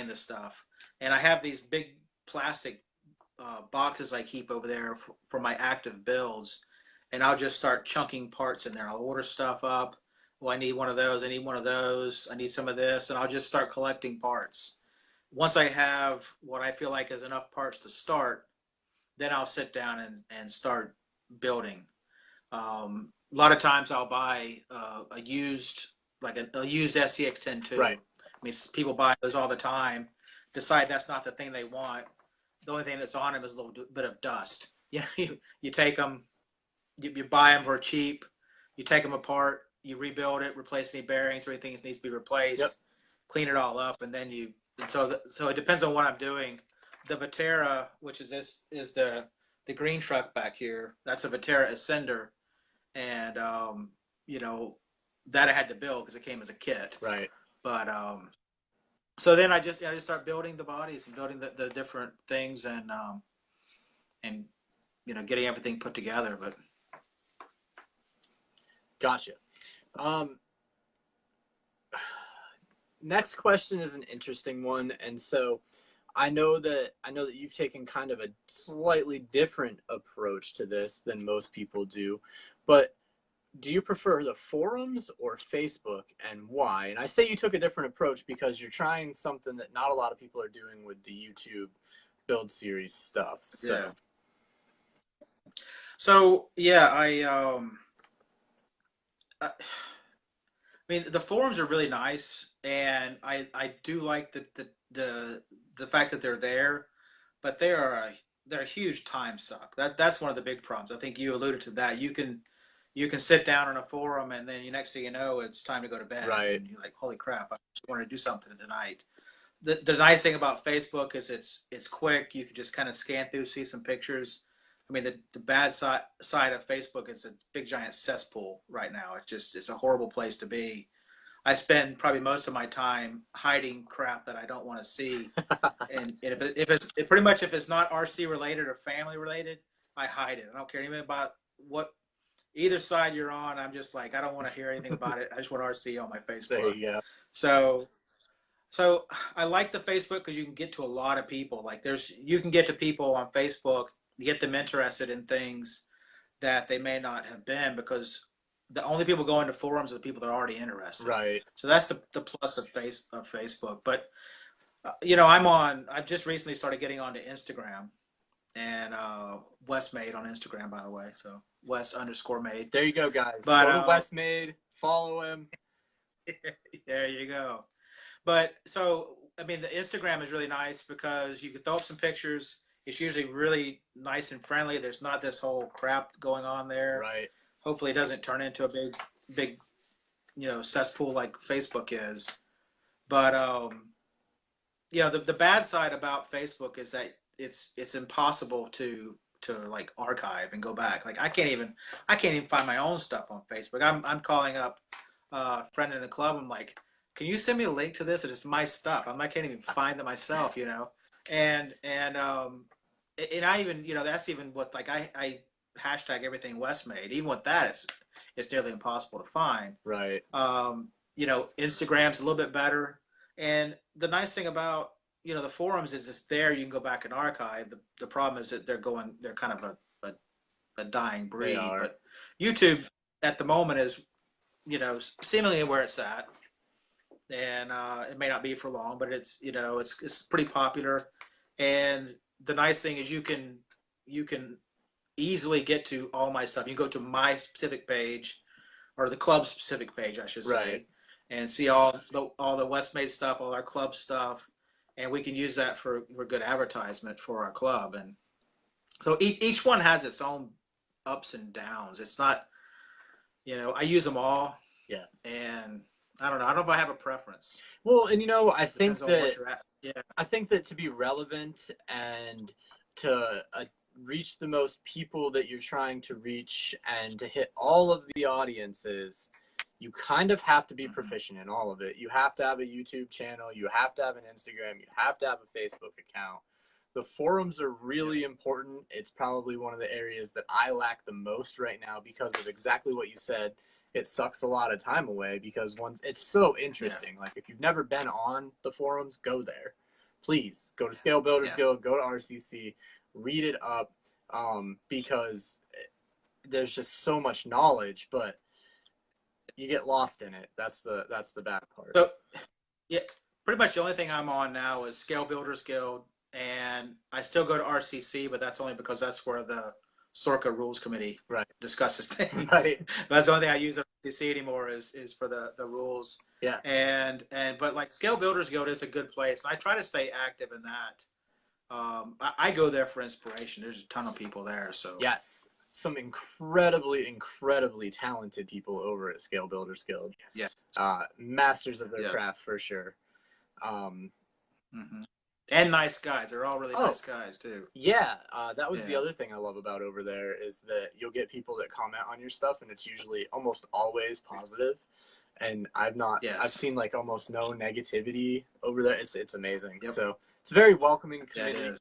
the stuff. And I have these big plastic boxes I keep over there for my active builds, and I'll just start chunking parts in there. I'll order stuff up. Well, I need one of those. I need one of those. I need some of this, and I'll just start collecting parts. Once I have what I feel like is enough parts to start, then I'll sit down and start building. A lot of times I'll buy a used SCX-10 II. Right. I mean, people buy those all the time, decide that's not the thing they want. The only thing that's on them is a little bit of dust. You take them, you buy them for cheap, you take them apart, you rebuild it, replace any bearings or anything that needs to be replaced, clean it all up, and then so it depends on what I'm doing. The Vetera, which is the green truck back here, that's a Vetera Ascender, and that I had to build because it came as a kit. Right. But so then I just start building the bodies and building the different things and getting everything put together. But gotcha. Next question is an interesting one, and so I know that you've taken kind of a slightly different approach to this than most people do, but do you prefer the forums or Facebook, and why? And I say you took a different approach because you're trying something that not a lot of people are doing with the YouTube build series stuff. So yeah, I mean, the forums are really nice, and I do like the fact that they're there, but they're a huge time suck. That's one of the big problems. I think you alluded to that. You can sit down in a forum, and then next thing you know, it's time to go to bed, Right. and you're like, holy crap, I just want to do something tonight. The nice thing about Facebook is it's quick. You can just kind of scan through, see some pictures. I mean, the bad side of Facebook is a big giant cesspool right now. It's a horrible place to be. I spend probably most of my time hiding crap that I don't want to see, and pretty much if it's not RC related or family related, I hide it. I don't care anything about what either side you're on. I'm just like, I don't want to hear anything about it. I just want RC on my There Facebook. you go. So so I like the Facebook because you can get to a lot of people. Like you can get to people on Facebook, get them interested in things that they may not have been, because the only people going to forums are the people that are already interested. Right. So that's the plus of Facebook. But I've just recently started getting onto Instagram, and Wes Made on Instagram, by the way. So Wes_made. There you go, guys. But Go to Wes Made, follow him. there you go. But so, I mean, the Instagram is really nice because you can throw up some pictures. It's usually really nice and friendly. There's not this whole crap going on there. Right. Hopefully, it doesn't turn into a big, cesspool like Facebook is. But the bad side about Facebook is that it's impossible to like archive and go back. Like I can't even find my own stuff on Facebook. I'm calling up a friend in the club. I'm like, can you send me a link to this? It's my stuff. I can't even find it myself, and I even, that's even what, like, I hashtag everything Wes Made. Even with that, it's nearly impossible to find. Right. Instagram's a little bit better, and the nice thing about the forums is it's there. You can go back and archive. The problem is that they're kind of a dying breed. But YouTube at the moment is seemingly where it's at. And it may not be for long, but it's pretty popular. And the nice thing is you can easily get to all my stuff. You go to my specific page, or the club specific page, I should say, right, and see all the West Made stuff, all our club stuff, and we can use that for good advertisement for our club. And so each one has its own ups and downs. It's not, I use them all. Yeah. And I don't know. I don't know if I have a preference. Well, and I think that I think that to be relevant and to reach the most people that you're trying to reach and to hit all of the audiences, you kind of have to be proficient in all of it. You have to have a YouTube channel. You have to have an Instagram. You have to have a Facebook account. The forums are really important. It's probably one of the areas that I lack the most right now because of exactly what you said. It sucks a lot of time away because it's so interesting. Like if you've never been on the forums, go there. Please go to Scale Builders Guild, go to RCC, read it up, because there's just so much knowledge, but you get lost in it. That's the bad part. So, yeah, pretty much the only thing I'm on now is Scale Builders Guild, and I still go to RCC, but that's only because that's where the Sorka Rules Committee discusses things. Right. That's the only thing I use at RCC anymore is for the rules. Yeah. But like Scale Builders Guild is a good place. I try to stay active in that. I go there for inspiration. There's a ton of people there. So yes, some incredibly talented people over at Scale Builders Guild. Yeah. Masters of their craft for sure. And nice guys. They're all really nice guys too. Yeah, that was the other thing I love about over there is that you'll get people that comment on your stuff, and it's usually almost always positive. And I've seen like almost no negativity over there. It's amazing. Yep. So it's a very welcoming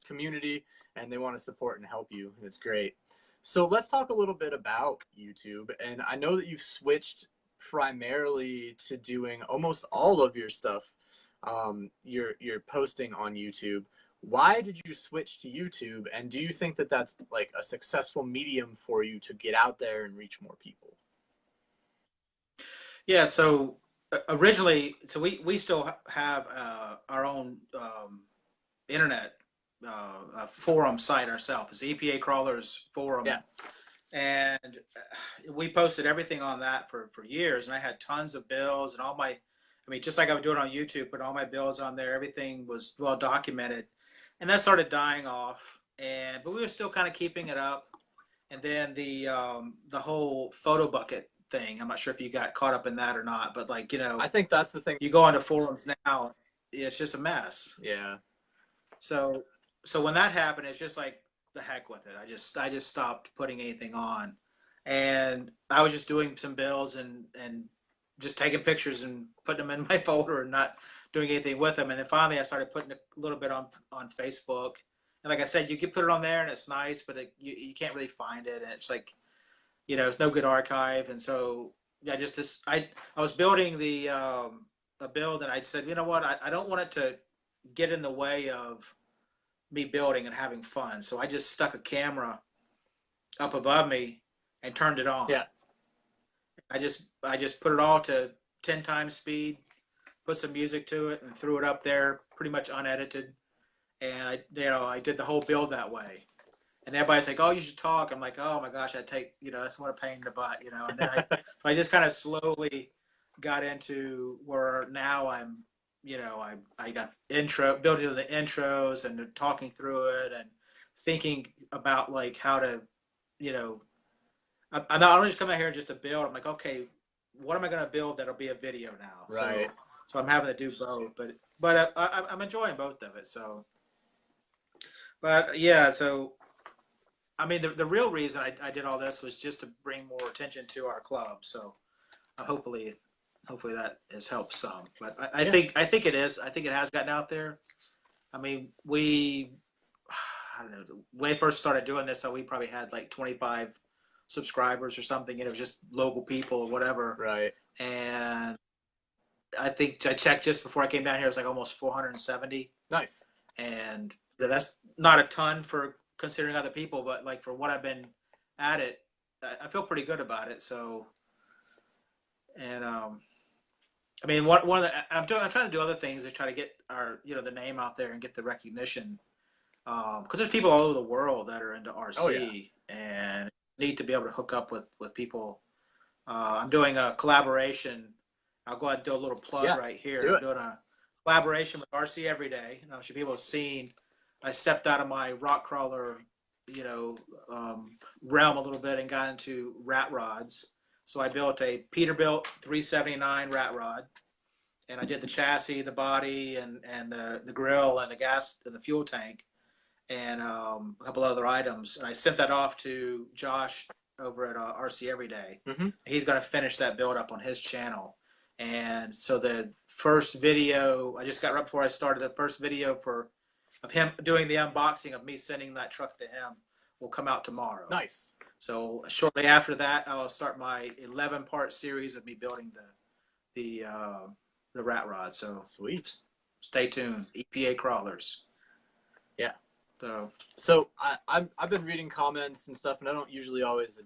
community, and they want to support and help you, and it's great. So let's talk a little bit about YouTube. And I know that you've switched primarily to doing almost all of your stuff. You're posting on YouTube. Why did you switch to YouTube, and do you think that that's like a successful medium for you to get out there and reach more people? Yeah, so originally, we still have our own internet forum site ourselves. It's EPA Crawlers Forum. Yeah. And we posted everything on that for years. And I had tons of bills and all my, I mean, just like I was doing on YouTube, put all my bills on there. Everything was well documented. And that started dying off. And but we were still kind of keeping it up. And then the whole photo bucket thing. I'm not sure if you got caught up in that or not, but like, I think that's the thing. you go onto forums now, it's just a mess. Yeah. So so when that happened, it's just like the heck with it. I just stopped putting anything on, and I was just doing some bills and just taking pictures and putting them in my folder and not doing anything with them. And then finally, I started putting a little bit on Facebook. And like I said, you can put it on there and it's nice, but you can't really find it, and it's like, it's no good archive. And so yeah, I was building the a build, and I said, you know what, I don't want it to get in the way of me building and having fun. So I just stuck a camera up above me and turned it on. Yeah. I just put it all to 10 times speed, put some music to it, and threw it up there pretty much unedited. And I did the whole build that way. And everybody's like, "Oh, you should talk." I'm like, "Oh my gosh, that's what a pain in the butt, And then so I just kind of slowly got into where now I got building the intros and talking through it and thinking about like how to, I'm not just coming out here just to build. I'm like, okay, what am I going to build that'll be a video now? Right. So I'm having to do both, but I'm enjoying both of it. So, but yeah, so I mean, the real reason I did all this was just to bring more attention to our club. So hopefully that has helped some. But Yeah. I think it is. I think it has gotten out there. I mean, I don't know, when I first started doing this, so we probably had like 25 subscribers or something, and it was just local people or whatever. Right. And I think I checked just before I came down here, it was like almost 470. Nice. And that's not a ton for considering other people, but like for what I've been at it, I feel pretty good about it. So, and I mean, one of the I'm trying to do other things to try to get our the name out there and get the recognition, because there's people all over the world that are into RC. Oh, yeah. And need to be able to hook up with people. I'm doing a collaboration. I'll go ahead and do a little plug right here. Do it. I'm doing a collaboration with RC Every Day. I'm sure people have seen. I stepped out of my rock crawler, realm a little bit and got into rat rods. So I built a Peterbilt 379 rat rod, and I did the chassis, the body, and the grill and the gas and the fuel tank, and a couple other items. And I sent that off to Josh over at RC Every Day. Mm-hmm. He's going to finish that build up on his channel. And so the first video I just got right before I started, the first video of him doing the unboxing of me sending that truck to him will come out tomorrow. Nice. So shortly after that, I'll start my 11-part series of me building the rat rod. So Sweet. Stay tuned. EPA crawlers. Yeah. So I've been reading comments and stuff, and I don't usually always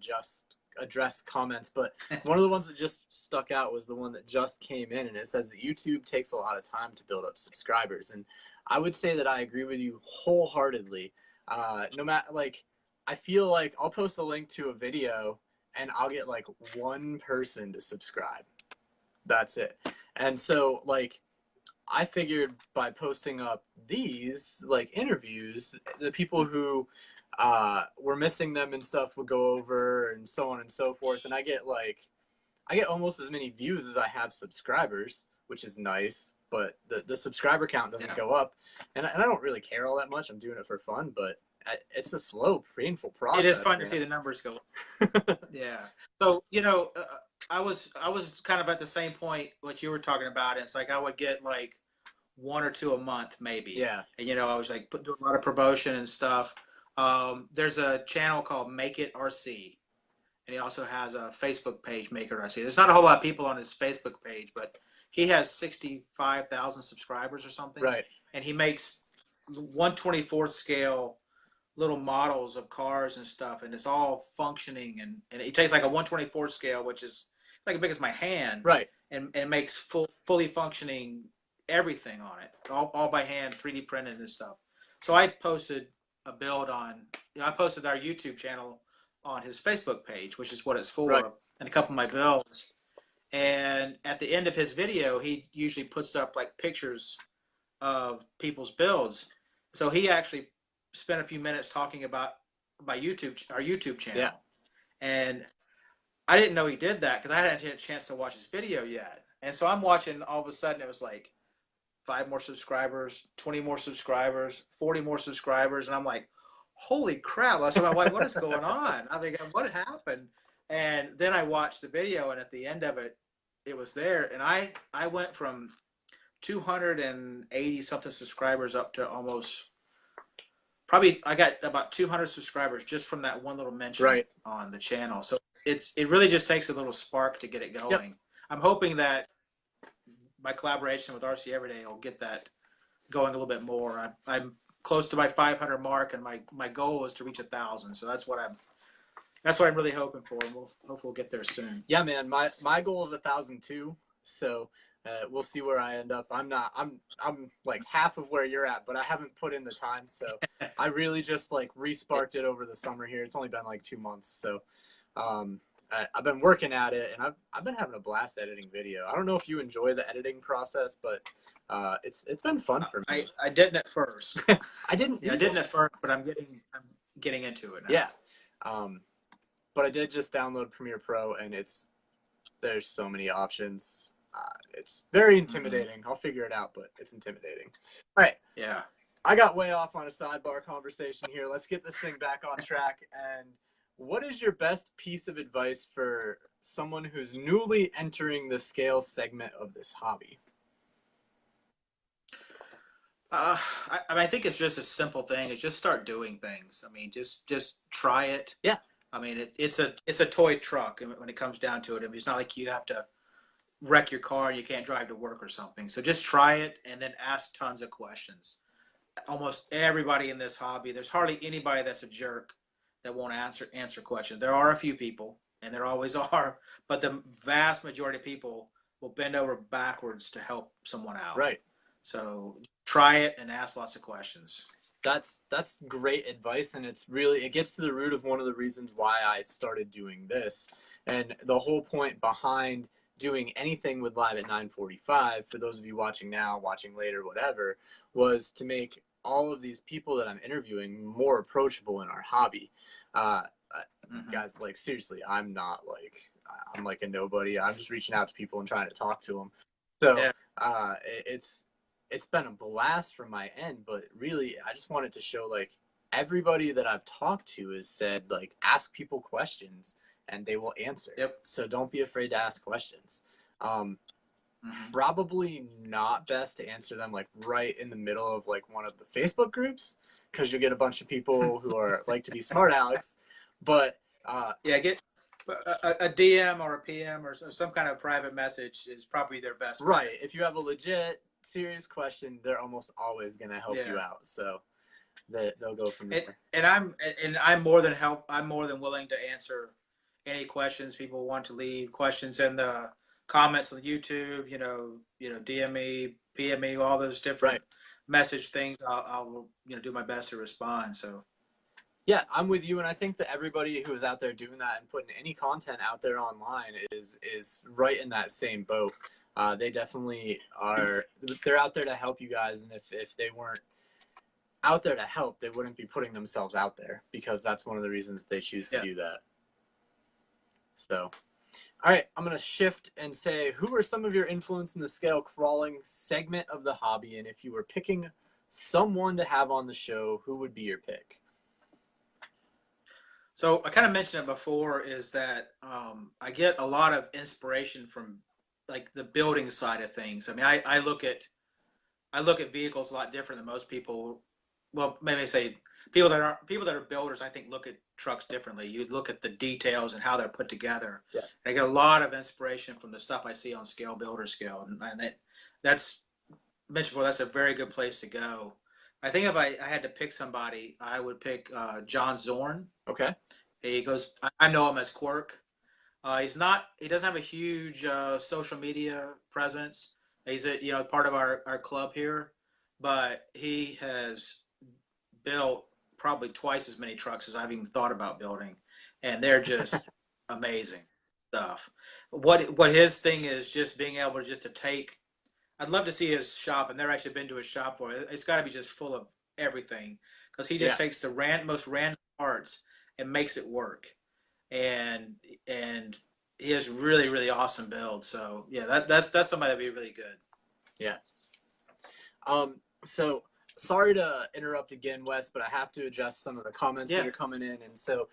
address comments, but one of the ones that just stuck out was the one that just came in, and it says that YouTube takes a lot of time to build up subscribers, and I would say that I agree with you wholeheartedly. No matter, like, I feel like I'll post a link to a video and I'll get like one person to subscribe. That's it. And so like I figured by posting up these like interviews, the people who were missing them and stuff would go over and so on and so forth. And I get almost as many views as I have subscribers, which is nice, but the subscriber count doesn't go up. And I don't really care all that much. I'm doing it for fun, but it's a slow, painful process. It is fun to see the numbers go up. Yeah. So, I was kind of at the same point what you were talking about. It's like I would get like one or two a month maybe. Yeah. And I was like doing a lot of promotion and stuff. There's a channel called Make It RC, and he also has a Facebook page, Make It RC. There's not a whole lot of people on his Facebook page, but he has 65,000 subscribers or something. Right. And he makes 1/24 scale little models of cars and stuff, and it's all functioning, and it takes like a 1/24 scale, which is like as big as my hand, right, and makes fully functioning everything on it, all by hand, 3D printed and stuff. So I posted a build I posted our YouTube channel on his Facebook page, which is what it's Right. for, and a couple of my builds. And at the end of his video, he usually puts up like pictures of people's builds. So he actually spent a few minutes talking about our YouTube channel. Yeah. And I didn't know he did that because I hadn't had a chance to watch his video yet. And so I'm watching, all of a sudden it was like 5 more subscribers, 20 more subscribers, 40 more subscribers. And I'm like, holy crap. I said, my wife, what is going on? I mean, what happened? And then I watched the video, and at the end of it, it was there. And I went from 280 something subscribers up to almost, probably, I got about 200 subscribers just from that one little mention on the channel. So it really just takes a little spark to get it going. Yep. I'm hoping that my collaboration with RC Everyday will get that going a little bit more. I'm close to my 500 mark, and my goal is to reach 1,000. So that's what I'm really hoping for, and hopefully we'll get there soon. Yeah, man. My goal is 1,000 too. So we'll see where I end up. I'm like half of where you're at, but I haven't put in the time. So I really just like resparked it over the summer here. It's only been like 2 months. So I've been working at it, and I've been having a blast editing video. I don't know if you enjoy the editing process, but it's been fun for me. I didn't at first. I didn't at first, but I'm getting into it now. Yeah. But I did just download Premiere Pro, and there's so many options. It's very intimidating. Mm-hmm. I'll figure it out, but it's intimidating. All right. Yeah. I got way off on a sidebar conversation here. Let's get this thing back on track. And what is your best piece of advice for someone who's newly entering the scale segment of this hobby? I think it's just a simple thing. It's just start doing things. I mean, just try it. Yeah. I mean, it's a toy truck when it comes down to it. I mean, it's not like you have to wreck your car and you can't drive to work or something. So just try it and then ask tons of questions. Almost everybody in this hobby, there's hardly anybody that's a jerk that won't answer questions. There are a few people, and there always are, but the vast majority of people will bend over backwards to help someone out. Right. So try it and ask lots of questions. That's great advice, and it gets to the root of one of the reasons why I started doing this. And the whole point behind doing anything with Live at 945, for those of you watching now, watching later, whatever, was to make all of these people that I'm interviewing more approachable in our hobby. Guys, like, seriously, I'm like a nobody. I'm just reaching out to people and trying to talk to them. So yeah. It's been a blast from my end, but really I just wanted to show, like, everybody that I've talked to has said, like, ask people questions and they will answer. Yep. So don't be afraid to ask questions. Probably not best to answer them like right in the middle of like one of the Facebook groups, because you'll get a bunch of people who are like to be smart Alex. But get a DM or a PM or some kind of private message is probably their best. Right. If you have a legit serious question, they're almost always going to help you out. So they'll go from there. And I'm more than willing to answer any questions people want to leave. Questions in the comments on YouTube, DM me, PM me, all those different message things. I'll do my best to respond. So yeah, I'm with you, and I think that everybody who is out there doing that and putting any content out there online is right in that same boat. They definitely are. They're out there to help you guys, and if they weren't out there to help, they wouldn't be putting themselves out there, because that's one of the reasons they choose to do that. So, all right, I'm going to shift and say, who are some of your influence in the scale crawling segment of the hobby? And if you were picking someone to have on the show, who would be your pick? So I kind of mentioned it before, is that I get a lot of inspiration from like the building side of things. I mean, I look at vehicles a lot different than most people. Well, maybe say people that are builders, I think, look at trucks differently. You look at the details and how they're put together. Yeah. I get a lot of inspiration from the stuff I see on Scale Builder Scale, and that's mentioned before. That's a very good place to go. I think if I had to pick somebody, I would pick John Zorn. Okay. He goes. I know him as Quirk. He doesn't have a huge social media presence. He's part of our club here, but he has built probably twice as many trucks as I've even thought about building, and they're just amazing stuff. What his thing is, just being able to just to take. I'd love to see his shop. I've never actually been to his shop for it. It's got to be just full of everything, because he just Yeah. takes the most random parts and makes it work. And he has really really awesome builds. So yeah, that's somebody that'd be really good. Yeah. So sorry to interrupt again, Wes, but I have to adjust some of the comments that Yeah. are coming in. And so,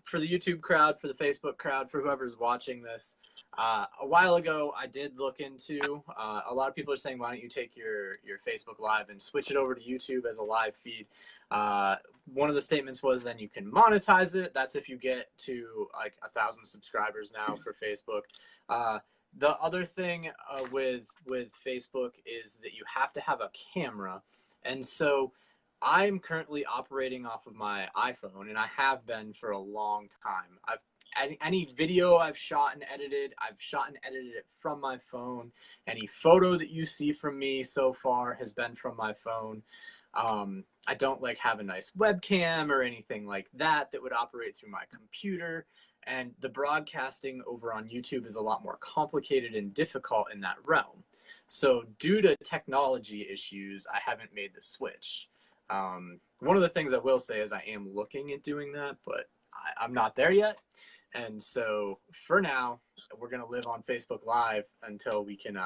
for the YouTube crowd, for the Facebook crowd, for whoever's watching this, a while ago, I did look into, a lot of people are saying, why don't you take your Facebook Live and switch it over to YouTube as a live feed? One of the statements was then you can monetize it. That's if you get to like 1,000 subscribers now for Facebook. The other thing with Facebook is that you have to have a camera, and so I'm currently operating off of my iPhone, and I have been for a long time. Any video I've shot and edited it from my phone. Any photo that you see from me so far has been from my phone. I don't like have a nice webcam or anything like that would operate through my computer. And the broadcasting over on YouTube is a lot more complicated and difficult in that realm. So due to technology issues, I haven't made the switch. One of the things I will say is I am looking at doing that, but I'm not there yet. And so for now, we're going to live on Facebook Live until we can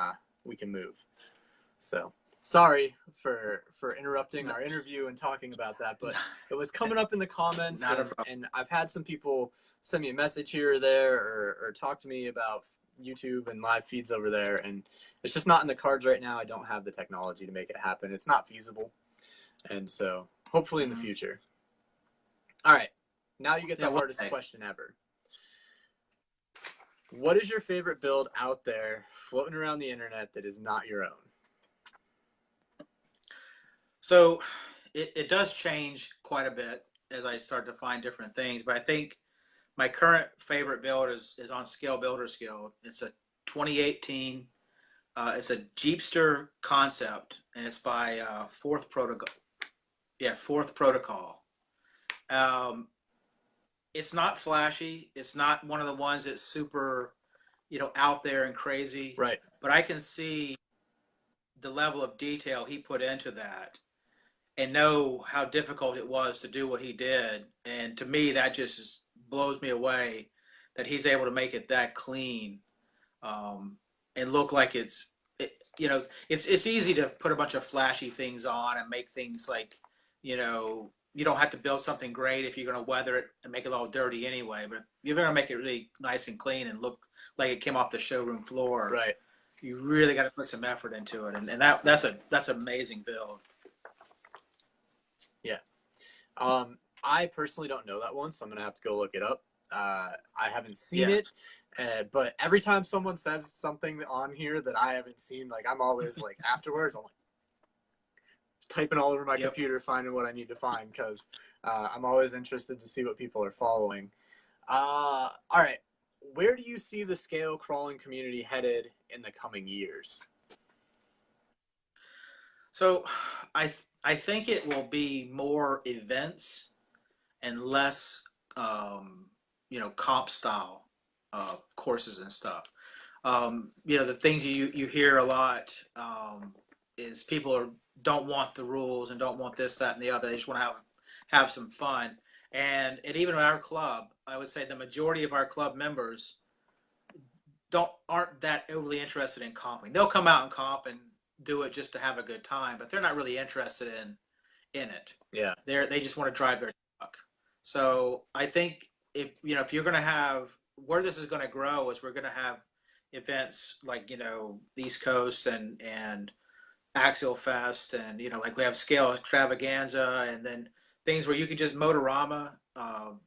move. So sorry for interrupting our interview and talking about that, but it was coming up in the comments, and I've had some people send me a message here or there, or talk to me about YouTube and live feeds over there, and it's just not in the cards right now. I don't have the technology to make it happen. It's not feasible, and so hopefully in the future. All right, now you get the hardest question ever. What is your favorite build out there floating around the internet that is not your own? So it does change quite a bit as I start to find different things, but I think my current favorite build is on Scale Builder Skill. It's a 2018. It's a Jeepster concept, and it's by Fourth Protocol. Yeah, Fourth Protocol. It's not flashy. It's not one of the ones that's super, out there and crazy. Right. But I can see the level of detail he put into that, and know how difficult it was to do what he did. And to me, that just blows me away that he's able to make it that clean, and look like it's easy to put a bunch of flashy things on and make things like, you don't have to build something great if you're going to weather it and make it all dirty anyway. But if you're going to make it really nice and clean and look like it came off the showroom floor, right, you really got to put some effort into it. And that's an amazing build. Yeah. I personally don't know that one, so I'm going to have to go look it up. I haven't seen it, but every time someone says something on here that I haven't seen, like I'm always like afterwards, I'm like typing all over my computer, finding what I need to find, because I'm always interested to see what people are following. All right. Where do you see the scale crawling community headed in the coming years? So I think it will be more events and less, comp style courses and stuff. The things you hear a lot, is people don't want the rules and don't want this, that, and the other. They just want to have some fun. And even in our club, I would say the majority of our club members aren't that overly interested in comping. They'll come out and comp and do it just to have a good time, but they're not really interested in it. Yeah. They just want to drive their truck. So I think if you're going to have, where this is going to grow is we're going to have events like, the East Coast and Axial Fest, and like we have Scale Extravaganza, and then things where you can just Motorama, or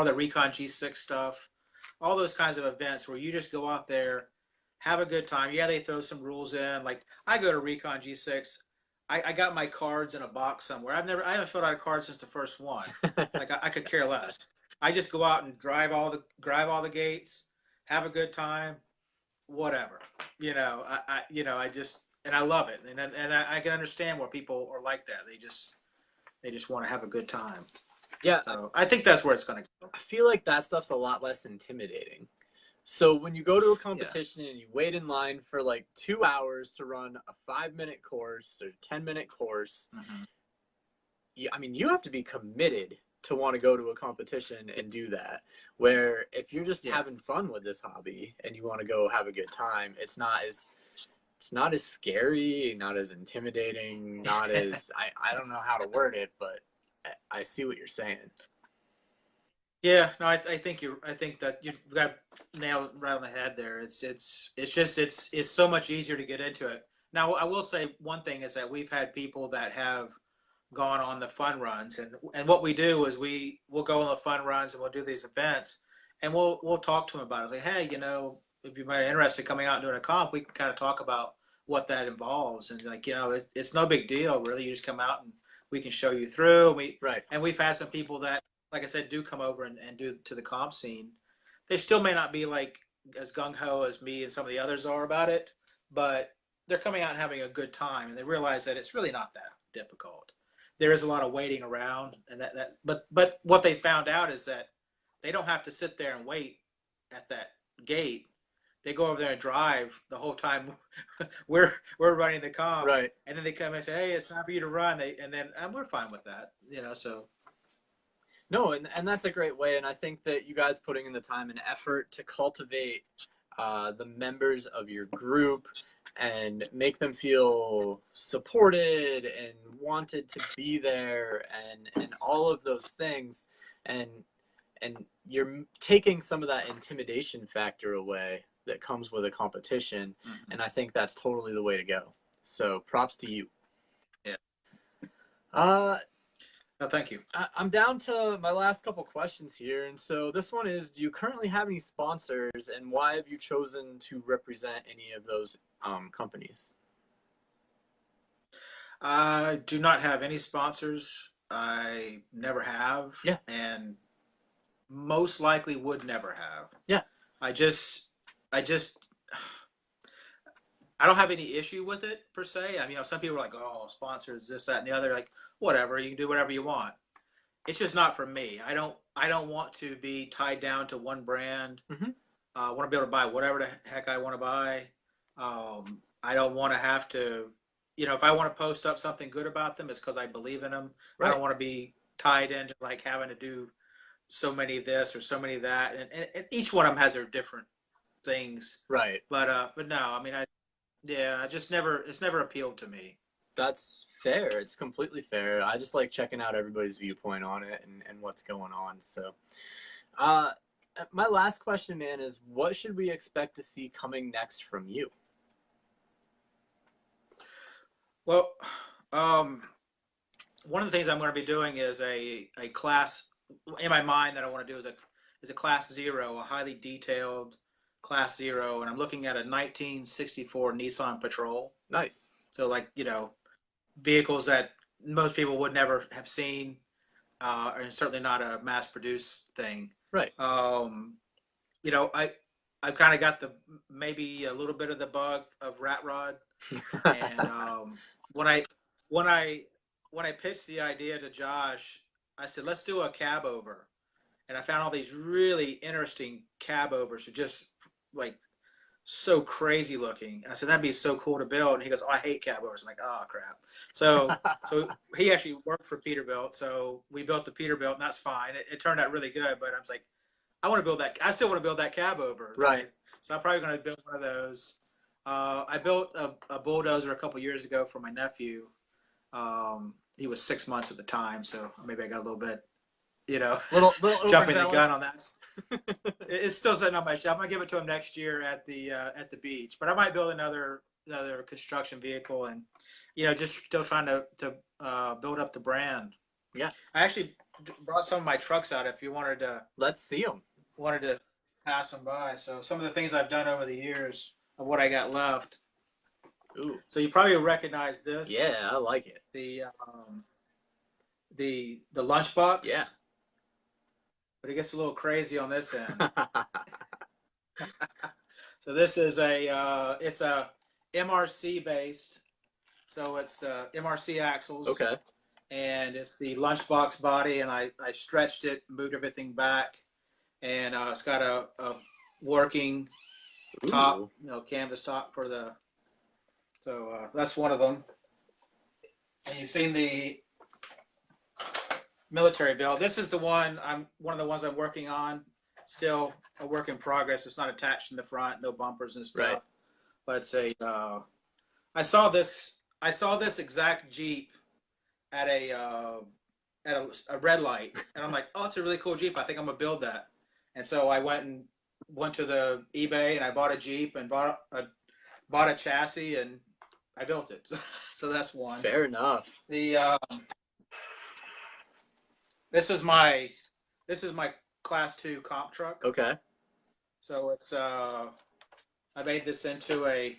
the Recon G6 stuff, all those kinds of events where you just go out there, have a good time. Yeah, they throw some rules in. Like I go to Recon G6, I got my cards in a box somewhere. I haven't filled out a card since the first one. Like I could care less. I just go out and drive all the gates, have a good time, whatever. I just, and I love it, and I can understand why people are like that. They just, They just want to have a good time. Yeah, So I think that's where it's going to go. I feel like that stuff's a lot less intimidating. So when you go to a Yeah. competition and you wait in line for like 2 hours to run a 5-minute course or 10-minute course, I mean, you have to be committed to want to go to a competition and do that. Where if you're just having fun with this hobby and you want to go have a good time, it's not as scary, not as intimidating, not as I don't know how to word it, but I see what you're saying. Yeah, no, I think that you got nailed right on the head there. It's so much easier to get into it. Now, I will say one thing is that we've had people that have gone on the fun runs, and what we do is we'll go on the fun runs and we'll do these events, and we'll talk to them about it. Like, hey, if you're interested in coming out and doing a comp, we can kind of talk about what that involves, and like, it's no big deal really. You just come out and we can show you through. And we've had some people that, like I said, do come over and do to the comp scene. They still may not be like as gung-ho as me and some of the others are about it, but they're coming out and having a good time, and they realize that it's really not that difficult. There is a lot of waiting around, and but what they found out is that they don't have to sit there and wait at that gate. They go over there and drive the whole time we're running the comp, Right. and then they come and say, "Hey, it's time for you to run." And we're fine with that, So. No, and that's a great way, and I think that you guys putting in the time and effort to cultivate the members of your group and make them feel supported and wanted to be there and all of those things, and you're taking some of that intimidation factor away that comes with a competition, and I think that's totally the way to go. So props to you. Yeah. No, thank you. I'm down to my last couple questions here. And so this one is, do you currently have any sponsors, and why have you chosen to represent any of those companies? I do not have any sponsors. I never have. Yeah. And most likely would never have. Yeah. I don't have any issue with it per se. I mean, some people are like, "Oh, sponsors, this, that, and the other." Like, whatever, you can do whatever you want. It's just not for me. I don't want to be tied down to one brand. I want to be able to buy whatever the heck I want to buy. I don't want to have to, if I want to post up something good about them, it's because I believe in them. Right. I don't want to be tied into like having to do so many this or so many that, and each one of them has their different things. Right. But no, I mean, it's never appealed to me. That's fair. It's completely fair. I just like checking out everybody's viewpoint on it and what's going on. So, my last question, man, is what should we expect to see coming next from you? Well, one of the things I'm going to be doing is a class in my mind that I want to do is a class 0, a highly detailed class 0, and I'm looking at a 1964 Nissan Patrol. Nice. So like, vehicles that most people would never have seen, and certainly not a mass-produced thing. Right. I've kind of got maybe a little bit of the bug of rat rod, and when I pitched the idea to Josh, I said, let's do a cab over, and I found all these really interesting cab overs who just like so crazy looking. And I said, that'd be so cool to build. And he goes, oh, I hate cab overs. I'm like, oh crap. So he actually worked for Peterbilt. So we built the Peterbilt, and that's fine. It turned out really good, but I was like, I want to build that. I still want to build that cab over. Right. So I'm probably going to build one of those. I built a bulldozer a couple years ago for my nephew. He was 6 months at the time, so maybe I got a little bit, little jumping the gun on that. It's still sitting on my shelf. I'm gonna give it to him next year at the beach. But I might build another construction vehicle, and just still trying to build up the brand. Yeah. I actually brought some of my trucks out. If you wanted to, let's see them. Wanted to pass them by. So some of the things I've done over the years of what I got left. Ooh. So you probably recognize this. Yeah, I like it. The lunchbox. Yeah. But it gets a little crazy on this end. So this is it's a MRC based. So it's MRC axles. Okay. and it's the lunchbox body, and I stretched it, moved everything back, and it's got a working top, Ooh. canvas top for the. So that's one of them. And you've seen the military bill. This is the one one of the ones I'm working on. Still a work in progress. It's not attached in the front, no bumpers and stuff. Right. But it's a. I saw this. I saw this exact Jeep at a red light, and I'm like, oh, it's a really cool Jeep. I think I'm gonna build that. And so I went to the eBay and I bought a Jeep and bought a chassis, and I built it. So that's one. Fair enough. The this is my class 2 comp truck. Okay. So it's I made this into a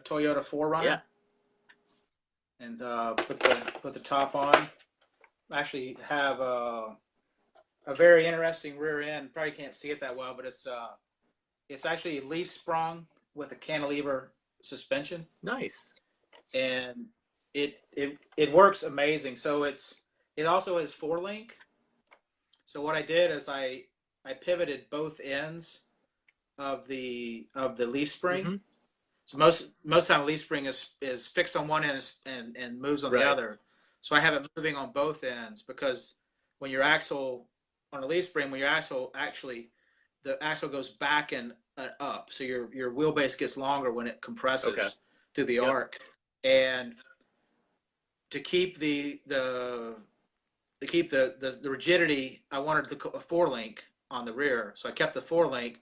Toyota 4Runner. Yeah. And put the top on. Actually have a very interesting rear end. Probably can't see it that well, but it's actually leaf sprung with a cantilever suspension. Nice. And it works amazing. So it also has 4-link. So what I did is I pivoted both ends of the leaf spring. Mm-hmm. So most time leaf spring is fixed on one end and moves on the other. So I have it moving on both ends, because when your axle on a leaf spring, when your axle the axle goes back and up, so your wheelbase gets longer when it compresses through the arc. And to keep the rigidity, I wanted a 4-link on the rear, so I kept the 4-link.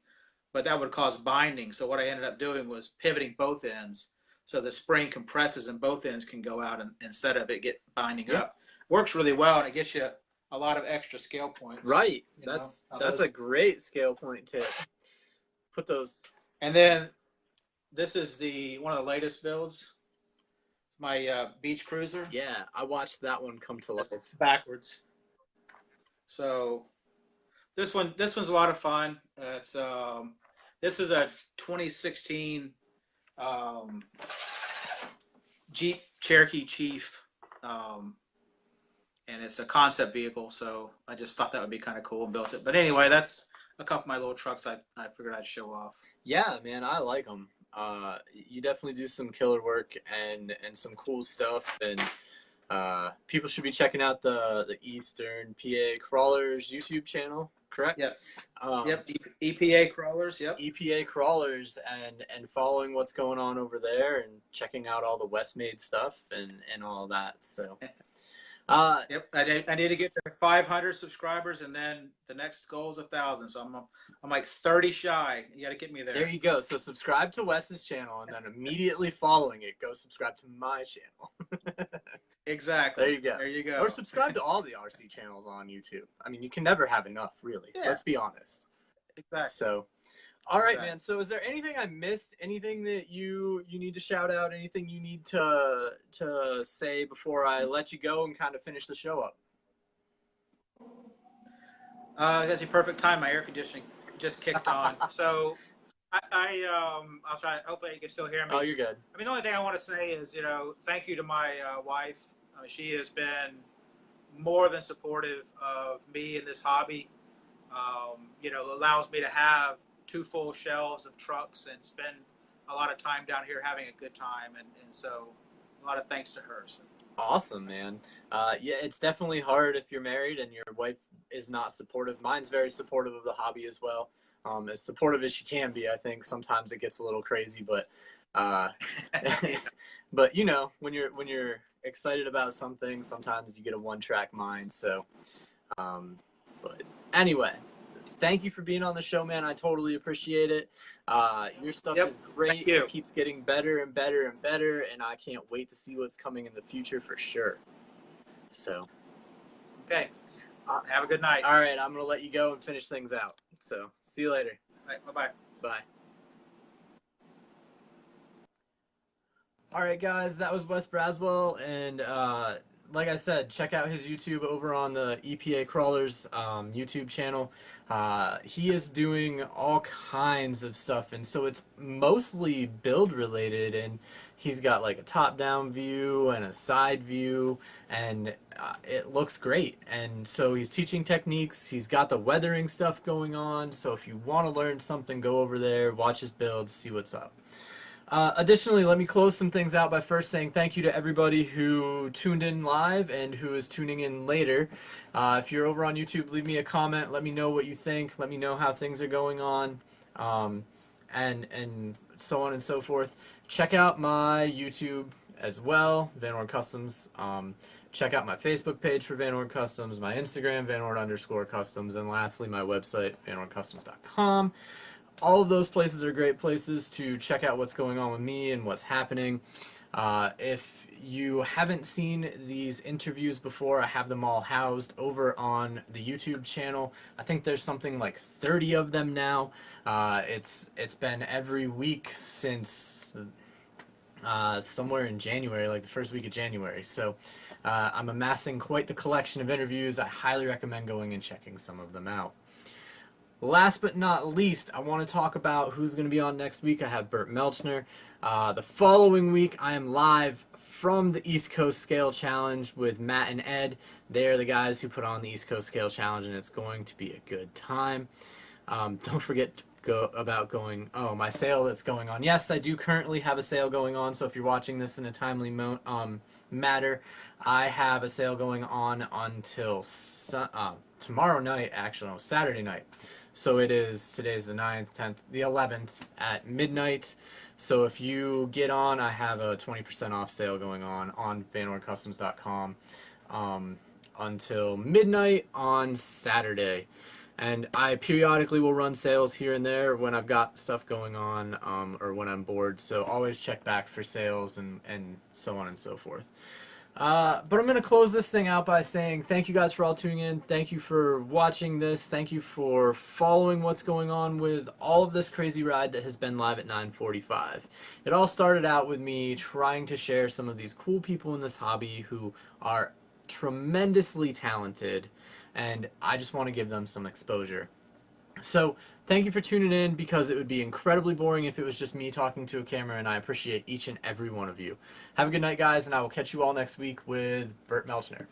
But that would cause binding. So what I ended up doing was pivoting both ends, so the spring compresses and both ends can go out, and instead of it get binding up. Works really well, and it gets you a lot of extra scale points. Right. That's a great scale point tip. Put those. And then this is one of the latest builds. It's my beach cruiser. Yeah, I watched that one come to life. Backwards. So this one's a lot of fun. It's this is a 2016 Jeep Cherokee Chief, and it's a concept vehicle. So I just thought that would be kind of cool and built it. But anyway, that's a couple of my little trucks I figured I'd show off. Yeah, man, I like them. You definitely do some killer work and some cool stuff, and people should be checking out the Eastern PA Crawlers YouTube channel. Correct? Yep. Yep. EPA Crawlers. Yep. EPA Crawlers, and following what's going on over there and checking out all the West made stuff and all that. So, yep. I need to get to 500 subscribers, and then the next goal is 1,000. So I'm like 30 shy. You got to get me there. There you go. So subscribe to Wes's channel, and then immediately following it, go subscribe to my channel. Exactly. There you go. There you go. Or subscribe to all the RC channels on YouTube. I mean, you can never have enough, really. Yeah. Let's be honest. Exactly. So, all right, man. So is there anything I missed? Anything that you need to shout out? Anything you need to say before I let you go and kind of finish the show up? I guess the perfect time. My air conditioning just kicked on. So I'll try. Hopefully you can still hear me. Oh, you're good. I mean, the only thing I want to say is, thank you to my wife. I mean, she has been more than supportive of me in this hobby. Allows me to have 2 full shelves of trucks and spend a lot of time down here having a good time. And so a lot of thanks to her. So. Awesome, man. Yeah, it's definitely hard if you're married and your wife is not supportive. Mine's very supportive of the hobby as well. As supportive as she can be, I think sometimes it gets a little crazy, but but when you're excited about something, sometimes you get a one-track mind. So, but anyway, thank you for being on the show, man. I totally appreciate it. Your stuff is great. It keeps getting better and better and better, and I can't wait to see what's coming in the future for sure. So, okay. Have a good night. All right, I'm going to let you go and finish things out. So, see you later. All right, bye-bye. Bye. All right, guys, that was Wes Brazwell, and like I said, check out his YouTube over on the EPA Crawlers YouTube channel. He is doing all kinds of stuff, and so it's mostly build related, and he's got like a top-down view and a side view, and it looks great. And so he's teaching techniques. He's got the weathering stuff going on, so if you want to learn something, go over there, watch his builds, see what's up. Additionally, let me close some things out by first saying thank you to everybody who tuned in live and who is tuning in later. If you're over on YouTube, leave me a comment. Let me know what you think. Let me know how things are going on, and so on and so forth. Check out my YouTube as well, VanOrd Customs. Check out my Facebook page for VanOrd Customs, my Instagram, VanOrd_Customs, and lastly, my website, VanOrdCustoms.com. All of those places are great places to check out what's going on with me and what's happening. If you haven't seen these interviews before, I have them all housed over on the YouTube channel. I think there's something like 30 of them now. It's been every week since somewhere in January, like the first week of January. So I'm amassing quite the collection of interviews. I highly recommend going and checking some of them out. Last but not least, I want to talk about who's going to be on next week. I have Burt Melchner. The following week, I am live from the East Coast Scale Challenge with Matt and Ed. They are the guys who put on the East Coast Scale Challenge, and it's going to be a good time. Don't forget to my sale that's going on. Yes, I do currently have a sale going on, so if you're watching this in a timely matter, I have a sale going on until tomorrow night, actually, no, Saturday night. So today's the 9th, 10th, the 11th at midnight. So if you get on, I have a 20% off sale going on VanOrdCustoms.com until midnight on Saturday. And I periodically will run sales here and there when I've got stuff going on or when I'm bored. So always check back for sales and so on and so forth. But I'm going to close this thing out by saying thank you guys for all tuning in. Thank you for watching this. Thank you for following what's going on with all of this crazy ride that has been live at 945. It all started out with me trying to share some of these cool people in this hobby who are tremendously talented, and I just want to give them some exposure. So thank you for tuning in, because it would be incredibly boring if it was just me talking to a camera, and I appreciate each and every one of you. Have a good night, guys, and I will catch you all next week with Burt Melchner.